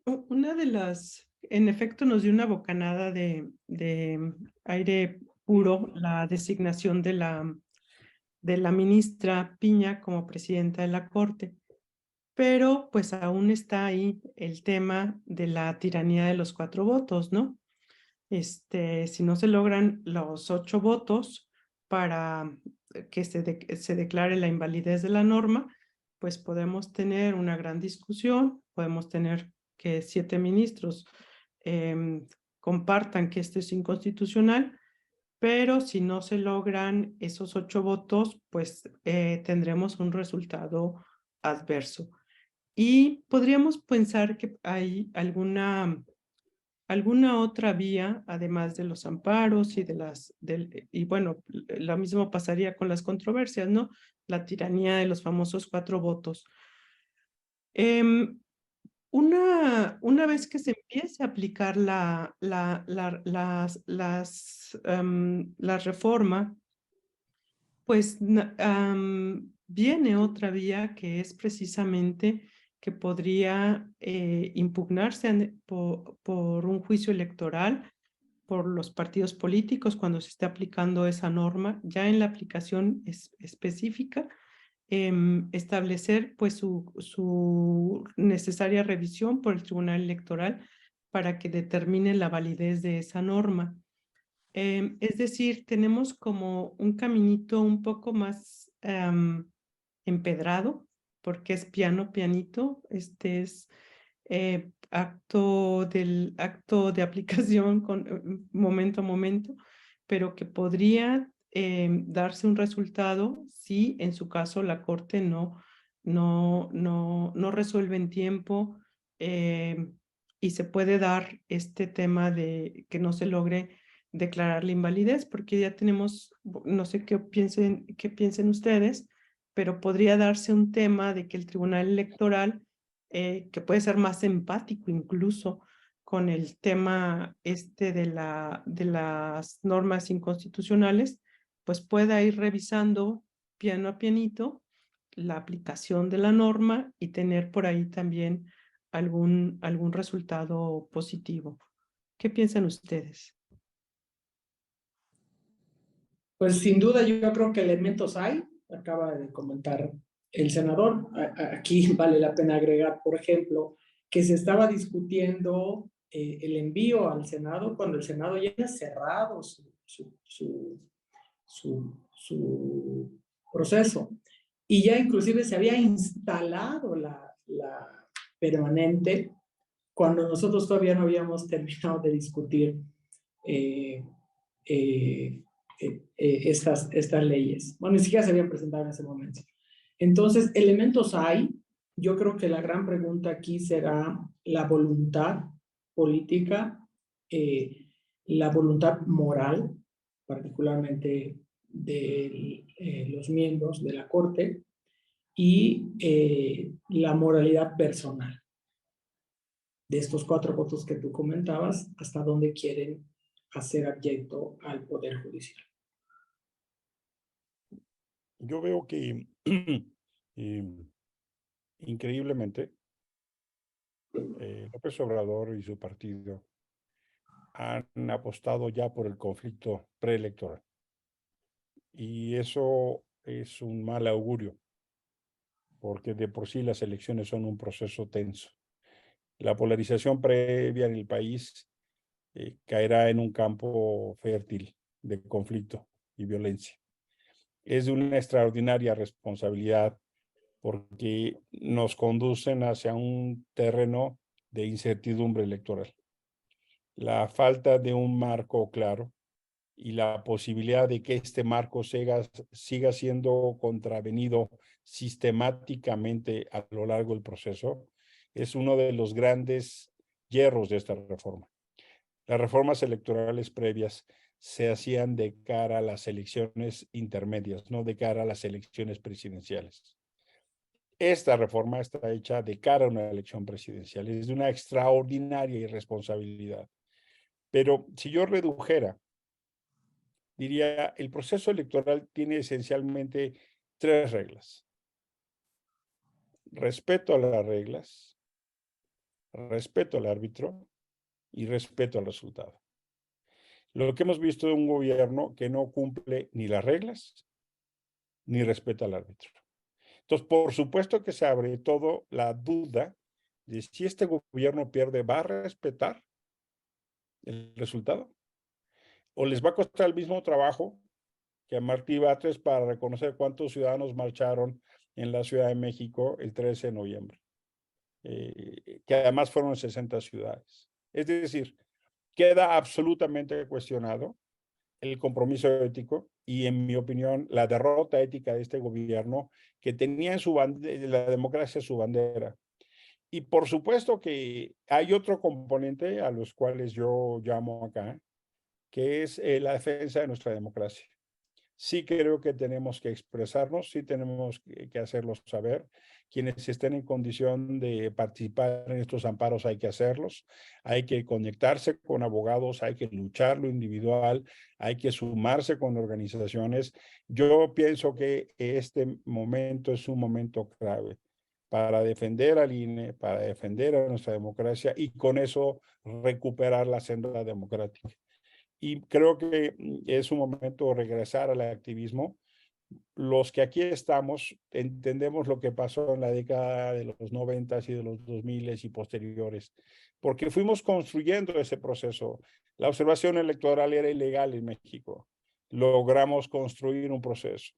Una de en efecto, nos dio una bocanada de aire puro la designación de la ministra Piña como presidenta de la Corte. Pero pues aún está ahí el tema de la tiranía de los 4 votos, ¿no? Si no se logran los 8 votos para que se declare la invalidez de la norma, pues podemos tener una gran discusión, podemos tener que 7 ministros compartan que esto es inconstitucional, pero si no se logran esos 8 votos, pues tendremos un resultado adverso. Y podríamos pensar que hay alguna otra vía, además de los amparos y bueno, lo mismo pasaría con las controversias, ¿no? La tiranía de los famosos 4 votos. Una vez que se empiece a aplicar la reforma, pues viene otra vía que es precisamente que podría impugnarse por un juicio electoral por los partidos políticos cuando se esté aplicando esa norma, ya en la aplicación específica, establecer pues su necesaria revisión por el Tribunal Electoral para que determine la validez de esa norma. Es decir, tenemos como un caminito un poco más empedrado, porque es piano, pianito. Este es acto de aplicación con momento a momento, pero que podría darse un resultado si en su caso la Corte no resuelve en tiempo, y se puede dar este tema de que no se logre declarar la invalidez, porque ya tenemos, no sé qué piensen ustedes, pero podría darse un tema de que el Tribunal Electoral, que puede ser más empático incluso con el tema este de las normas inconstitucionales, pues pueda ir revisando piano a pianito la aplicación de la norma y tener por ahí también algún resultado positivo. ¿Qué piensan ustedes? Pues sin duda yo creo que elementos hay, acaba de comentar el senador. Aquí vale la pena agregar, por ejemplo, que se estaba discutiendo el envío al Senado cuando el Senado ya había cerrado su proceso y ya inclusive se había instalado la permanente cuando nosotros todavía no habíamos terminado de discutir eh, eh, estas leyes. Bueno, ni siquiera se habían presentado en ese momento. Entonces, elementos hay. Yo creo que la gran pregunta aquí será la voluntad política, la voluntad moral, particularmente de los miembros de la Corte, y la moralidad personal de estos 4 votos que tú comentabas, hasta dónde quieren hacer abyecto al Poder Judicial. Yo veo que increíblemente López Obrador y su partido han apostado ya por el conflicto preelectoral. Y eso es un mal augurio, porque de por sí las elecciones son un proceso tenso. La polarización previa en el país caerá en un campo fértil de conflicto y violencia. Es de una extraordinaria responsabilidad porque nos conducen hacia un terreno de incertidumbre electoral. La falta de un marco claro y la posibilidad de que este marco siga siendo contravenido sistemáticamente a lo largo del proceso es uno de los grandes hierros de esta reforma. Las reformas electorales previas se hacían de cara a las elecciones intermedias, no de cara a las elecciones presidenciales. Esta reforma está hecha de cara a una elección presidencial. Es de una extraordinaria irresponsabilidad. Pero si yo redujera, diría, el proceso electoral tiene esencialmente 3 reglas. Respeto a las reglas, respeto al árbitro y respeto al resultado. Lo que hemos visto de un gobierno que no cumple ni las reglas ni respeta al árbitro. Entonces, por supuesto que se abre todo la duda de si este gobierno pierde, ¿va a respetar el resultado? ¿O les va a costar el mismo trabajo que a Martí Batres para reconocer cuántos ciudadanos marcharon en la Ciudad de México el 13 de noviembre? Que además fueron 60 ciudades. Es decir, queda absolutamente cuestionado el compromiso ético y, en mi opinión, la derrota ética de este gobierno que tenía en su la democracia su bandera. Y por supuesto que hay otro componente a los cuales yo llamo acá, que es la defensa de nuestra democracia. Sí creo que tenemos que expresarnos, sí tenemos que hacerlo saber. Quienes estén en condición de participar en estos amparos hay que hacerlos, hay que conectarse con abogados, hay que luchar lo individual, hay que sumarse con organizaciones. Yo pienso que este momento es un momento clave para defender al INE, para defender a nuestra democracia y con eso recuperar la senda democrática. Y creo que es un momento de regresar al activismo, los que aquí estamos entendemos lo que pasó en la década de los 90 y de los 2000 y posteriores, porque fuimos construyendo ese proceso. La observación electoral era ilegal en México. Logramos construir un proceso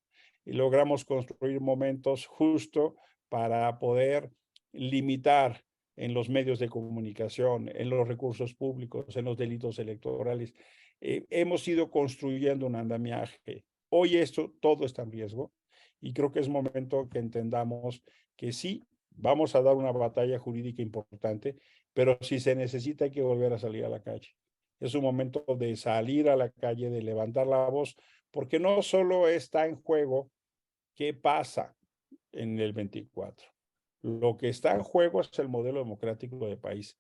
y logramos construir momentos justo para poder limitar en los medios de comunicación, en los recursos públicos, en los delitos electorales. Hemos ido construyendo un andamiaje. Hoy esto todo está en riesgo y creo que es momento que entendamos que sí, vamos a dar una batalla jurídica importante, pero si se necesita hay que volver a salir a la calle. Es un momento de salir a la calle, de levantar la voz, porque no solo está en juego qué pasa en el 24. Lo que está en juego es el modelo democrático del país.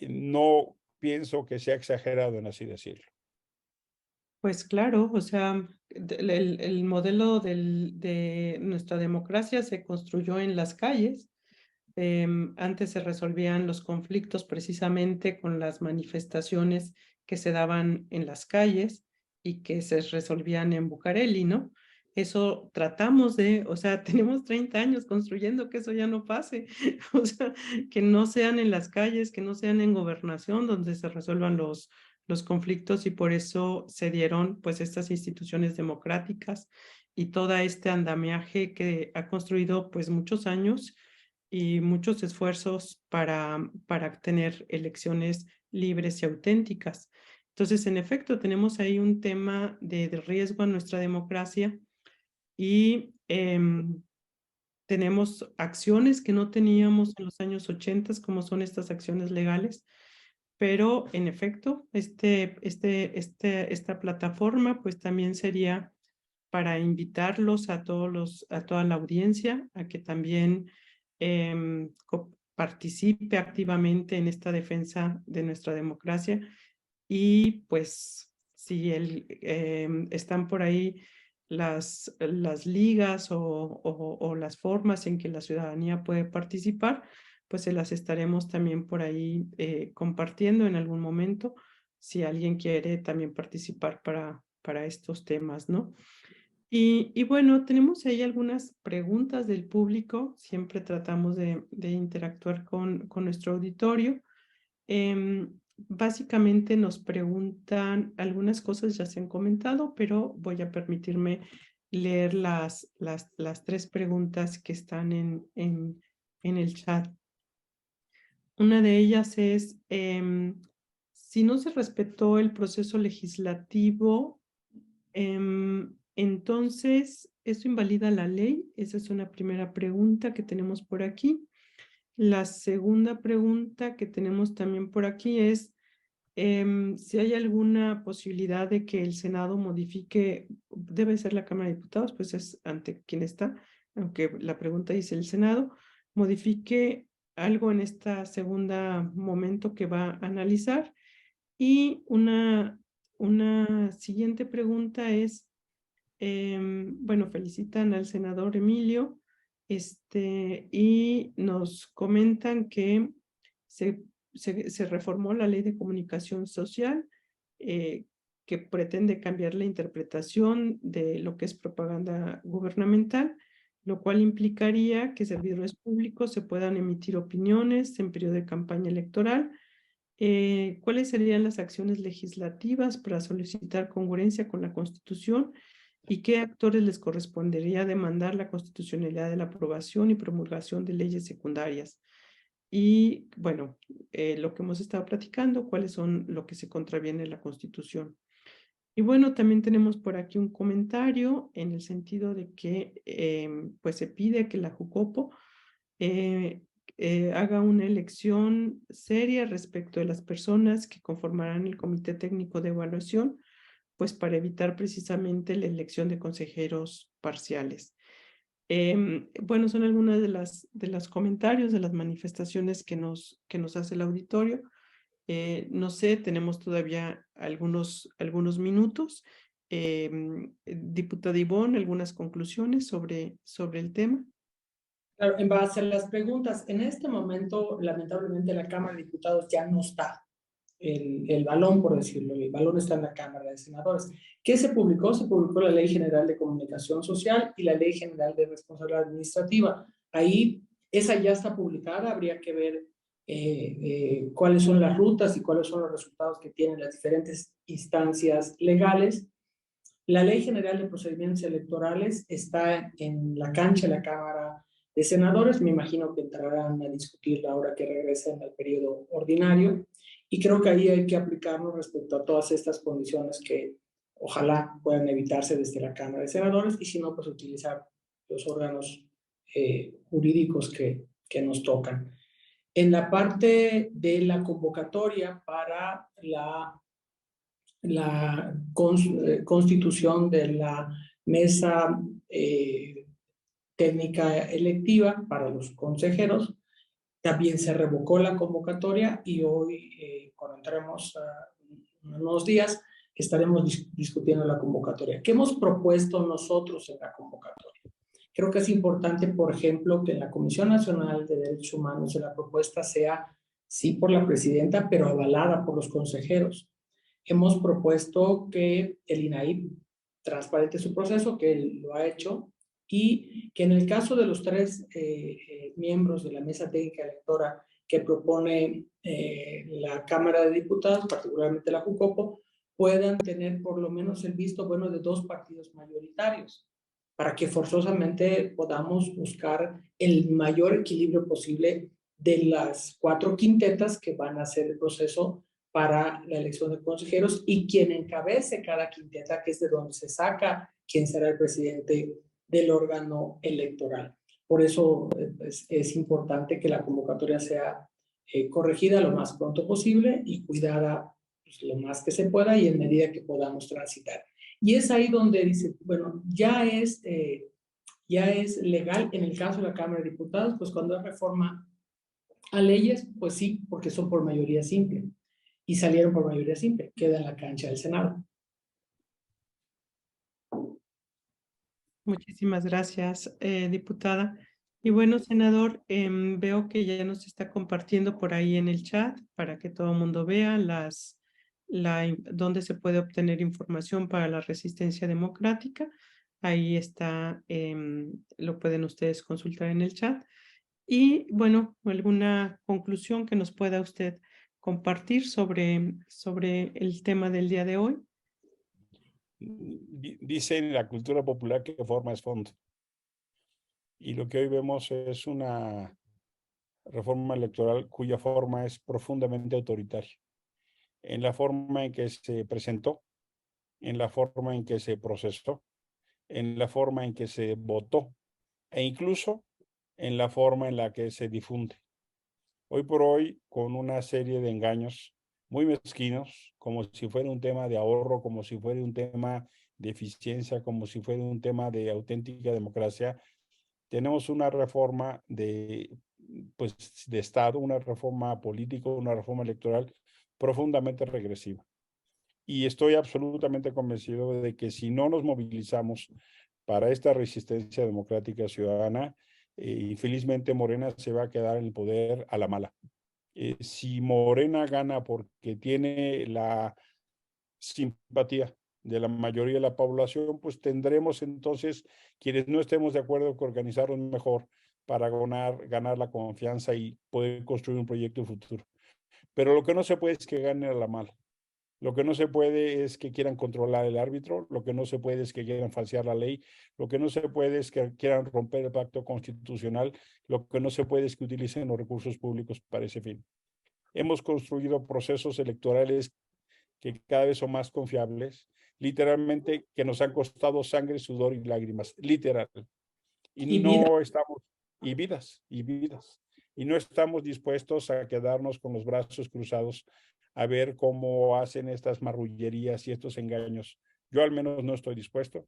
No pienso que sea exagerado en así decirlo. Pues claro, o sea, el modelo de nuestra democracia se construyó en las calles. Antes se resolvían los conflictos precisamente con las manifestaciones que se daban en las calles y que se resolvían en Bucareli, ¿no? Eso tratamos de, o sea, tenemos 30 años construyendo que eso ya no pase, o sea, que no sean en las calles, que no sean en gobernación donde se resuelvan los conflictos y por eso se dieron pues estas instituciones democráticas y todo este andamiaje que ha construido pues muchos años y muchos esfuerzos para tener elecciones libres y auténticas. Entonces, en efecto, tenemos ahí un tema de riesgo a nuestra democracia y tenemos acciones que no teníamos en los años 80, como son estas acciones legales, pero en efecto, esta plataforma pues también sería para invitarlos a toda la audiencia a que también participe activamente en esta defensa de nuestra democracia y pues si están por ahí las ligas o las formas en que la ciudadanía puede participar, pues se las estaremos también por ahí compartiendo en algún momento si alguien quiere también participar para estos temas, ¿no? Y bueno, tenemos ahí algunas preguntas del público. Siempre tratamos de interactuar con nuestro auditorio. Básicamente nos preguntan, algunas cosas ya se han comentado, pero voy a permitirme leer las 3 preguntas que están en el chat. Una de ellas es, si no se respetó el proceso legislativo, entonces, ¿eso invalida la ley? Esa es una primera pregunta que tenemos por aquí. La segunda pregunta que tenemos también por aquí es si hay alguna posibilidad de que el Senado modifique, debe ser la Cámara de Diputados, pues es ante quien está, aunque la pregunta dice el Senado, modifique algo en esta segunda momento que va a analizar. Y una siguiente pregunta es, bueno, felicitan al senador Emilio, y nos comentan que se reformó la ley de comunicación social, que pretende cambiar la interpretación de lo que es propaganda gubernamental, lo cual implicaría que servidores públicos se puedan emitir opiniones en periodo de campaña electoral. ¿Cuáles serían las acciones legislativas para solicitar congruencia con la Constitución y qué actores les correspondería demandar la constitucionalidad de la aprobación y promulgación de leyes secundarias? Y bueno, lo que hemos estado platicando, cuáles son lo que se contraviene en la Constitución. Y bueno, también tenemos por aquí un comentario en el sentido de que pues se pide que la Jucopo haga una elección seria respecto de las personas que conformarán el Comité Técnico de Evaluación, pues para evitar precisamente la elección de consejeros parciales. Bueno, son algunas de los comentarios, de las manifestaciones que nos hace el auditorio. No sé, tenemos todavía algunos minutos. Diputada Ivonne, algunas conclusiones sobre el tema. Claro, en base a las preguntas, en este momento, lamentablemente, la Cámara de Diputados ya no está. el balón, por decirlo, el balón está en la Cámara de Senadores. ¿Qué se publicó? Se publicó la Ley General de Comunicación Social y la Ley General de Responsabilidad Administrativa. Ahí, esa ya está publicada, habría que ver cuáles son las rutas y cuáles son los resultados que tienen las diferentes instancias legales. La Ley General de Procedimientos Electorales está en la cancha de la Cámara de Senadores. Me imagino que entrarán a discutirla ahora que regresen al periodo ordinario. Y creo que ahí hay que aplicarnos respecto a todas estas condiciones que ojalá puedan evitarse desde la Cámara de Senadores y si no, pues utilizar los órganos jurídicos que nos tocan. En la parte de la convocatoria para la constitución de la mesa técnica electiva para los consejeros, también se revocó la convocatoria y hoy, cuando entremos en unos días, estaremos discutiendo la convocatoria. ¿Qué hemos propuesto nosotros en la convocatoria? Creo que es importante, por ejemplo, que en la Comisión Nacional de Derechos Humanos la propuesta sea, sí, por la presidenta, pero avalada por los consejeros. Hemos propuesto que el INAI transparente su proceso, que él lo ha hecho, y que en el caso de los 3 miembros de la mesa técnica electora que propone la Cámara de Diputados, particularmente la JUCOPO, puedan tener por lo menos el visto bueno de 2 partidos mayoritarios, para que forzosamente podamos buscar el mayor equilibrio posible de las 4 quintetas que van a hacer el proceso para la elección de consejeros y quien encabece cada quinteta, que es de donde se saca quién será el presidente del órgano electoral. Por eso es importante que la convocatoria sea corregida lo más pronto posible y cuidada pues, lo más que se pueda y en medida que podamos transitar. Y es ahí donde dice, bueno, ya es legal en el caso de la Cámara de Diputados, pues cuando es reforma a leyes, pues sí, porque son por mayoría simple. Y salieron por mayoría simple, queda en la cancha del Senado. Muchísimas gracias, diputada. Y bueno, senador, veo que ya nos está compartiendo por ahí en el chat para que todo el mundo vea dónde se puede obtener información para la resistencia democrática. Ahí está, lo pueden ustedes consultar en el chat. Y bueno, alguna conclusión que nos pueda usted compartir sobre el tema del día de hoy. Dice en la cultura popular que forma es fondo. Y lo que hoy vemos es una reforma electoral cuya forma es profundamente autoritaria. En la forma en que se presentó, en la forma en que se procesó, en la forma en que se votó e incluso en la forma en la que se difunde. Hoy por hoy, con una serie de engaños muy mezquinos, como si fuera un tema de ahorro, como si fuera un tema de eficiencia, como si fuera un tema de auténtica democracia, tenemos una reforma pues, de Estado, una reforma política, una reforma electoral profundamente regresiva. Y estoy absolutamente convencido de que si no nos movilizamos para esta resistencia democrática ciudadana, infelizmente Morena se va a quedar en el poder a la mala. Si Morena gana porque tiene la simpatía de la mayoría de la población, pues tendremos entonces quienes no estemos de acuerdo con organizarnos mejor para ganar la confianza y poder construir un proyecto futuro. Pero lo que no se puede es que gane a la mala. Lo que no se puede es que quieran controlar el árbitro, lo que no se puede es que quieran falsear la ley, lo que no se puede es que quieran romper el pacto constitucional, lo que no se puede es que utilicen los recursos públicos para ese fin. Hemos construido procesos electorales que cada vez son más confiables, literalmente que nos han costado sangre, sudor y lágrimas, literal. Y no estamos, y vidas. Y no estamos dispuestos a quedarnos con los brazos cruzados a ver cómo hacen estas marrullerías y estos engaños. Yo al menos no estoy dispuesto.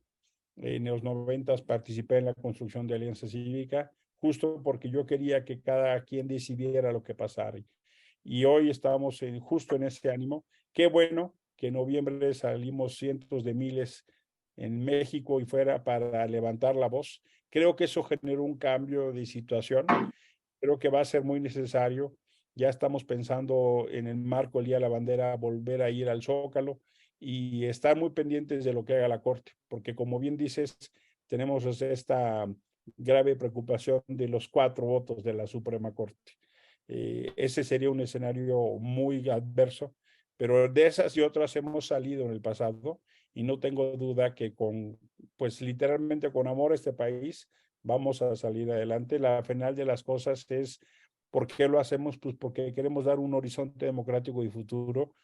En los 90 participé en la construcción de Alianza Cívica, justo porque yo quería que cada quien decidiera lo que pasara. Y hoy estamos justo en ese ánimo. Qué bueno que en noviembre salimos cientos de miles en México y fuera para levantar la voz. Creo que eso generó un cambio de situación. Creo que va a ser muy necesario Ya estamos pensando en el marco del Día de la Bandera, volver a ir al Zócalo y estar muy pendientes de lo que haga la Corte, porque como bien dices, tenemos esta grave preocupación de los 4 votos de la Suprema Corte. Ese sería un escenario muy adverso, pero de esas y otras hemos salido en el pasado y no tengo duda que pues literalmente con amor a este país vamos a salir adelante. La final de las cosas es, ¿por qué lo hacemos? Pues porque queremos dar un horizonte democrático y futuro.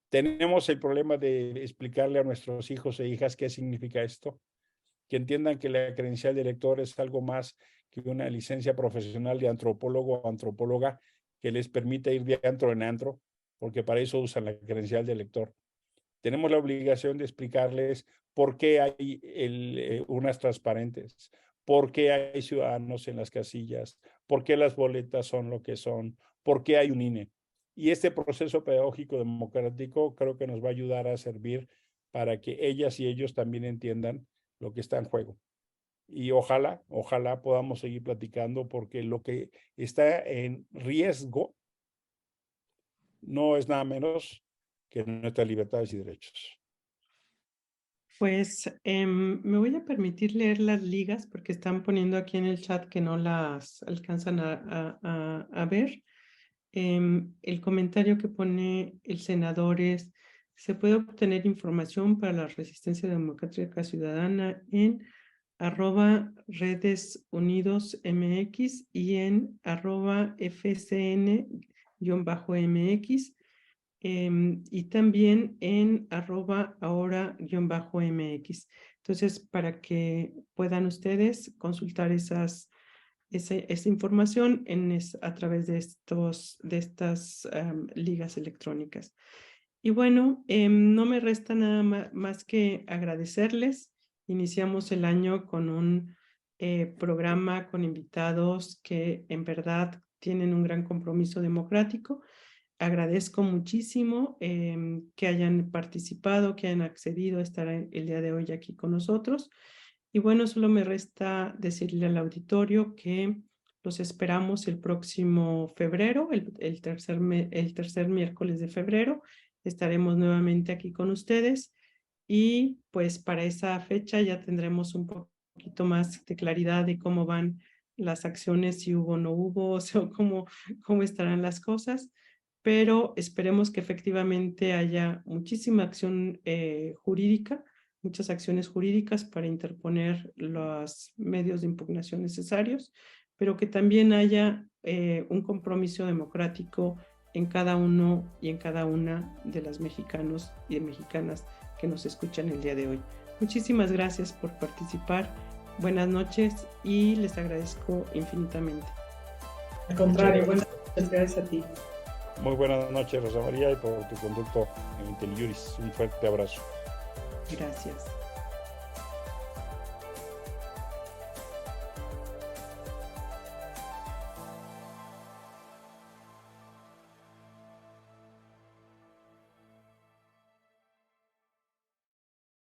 Tenemos el problema de explicarle a nuestros hijos e hijas qué significa esto, que entiendan que la credencial de lector es algo más que una licencia profesional de antropólogo o antropóloga que les permite ir de antro en antro, porque para eso usan la credencial de lector. Tenemos la obligación de explicarles por qué hay urnas transparentes, por qué hay ciudadanos en las casillas, por qué las boletas son lo que son, por qué hay un INE. Y este proceso pedagógico democrático creo que nos va a ayudar a servir para que ellas y ellos también entiendan lo que está en juego. Y ojalá podamos seguir platicando, porque lo que está en riesgo no es nada menos que nuestras libertades y derechos. Pues me voy a permitir leer las ligas porque están poniendo aquí en el chat que no las alcanzan a ver. El comentario que pone el senador es: se puede obtener información para la resistencia democrática ciudadana en @redesunidos.mx y en @fcn_mx. Y también en @ahora_mx. Entonces, para que puedan ustedes consultar esa información a través de estas ligas electrónicas. Y bueno, no me resta nada más que agradecerles. Iniciamos el año con un programa con invitados que en verdad tienen un gran compromiso democrático. Agradezco muchísimo que hayan participado, que hayan accedido a estar el día de hoy aquí con nosotros. Y bueno, solo me resta decirle al auditorio que los esperamos el próximo febrero, el tercer miércoles de febrero. Estaremos nuevamente aquí con ustedes y pues para esa fecha ya tendremos un poquito más de claridad de cómo van las acciones, si hubo o no hubo, o sea, cómo estarán las cosas. Pero esperemos que efectivamente haya muchísima acción jurídica, muchas acciones jurídicas para interponer los medios de impugnación necesarios, pero que también haya un compromiso democrático en cada uno y en cada una de las mexicanos y de mexicanas que nos escuchan el día de hoy. Muchísimas gracias por participar. Buenas noches y les agradezco infinitamente. Al contrario, buenas noches, gracias a ti. Muy buenas noches, Rosa María, y por tu conducto en IntelliJuris. Un fuerte abrazo. Gracias.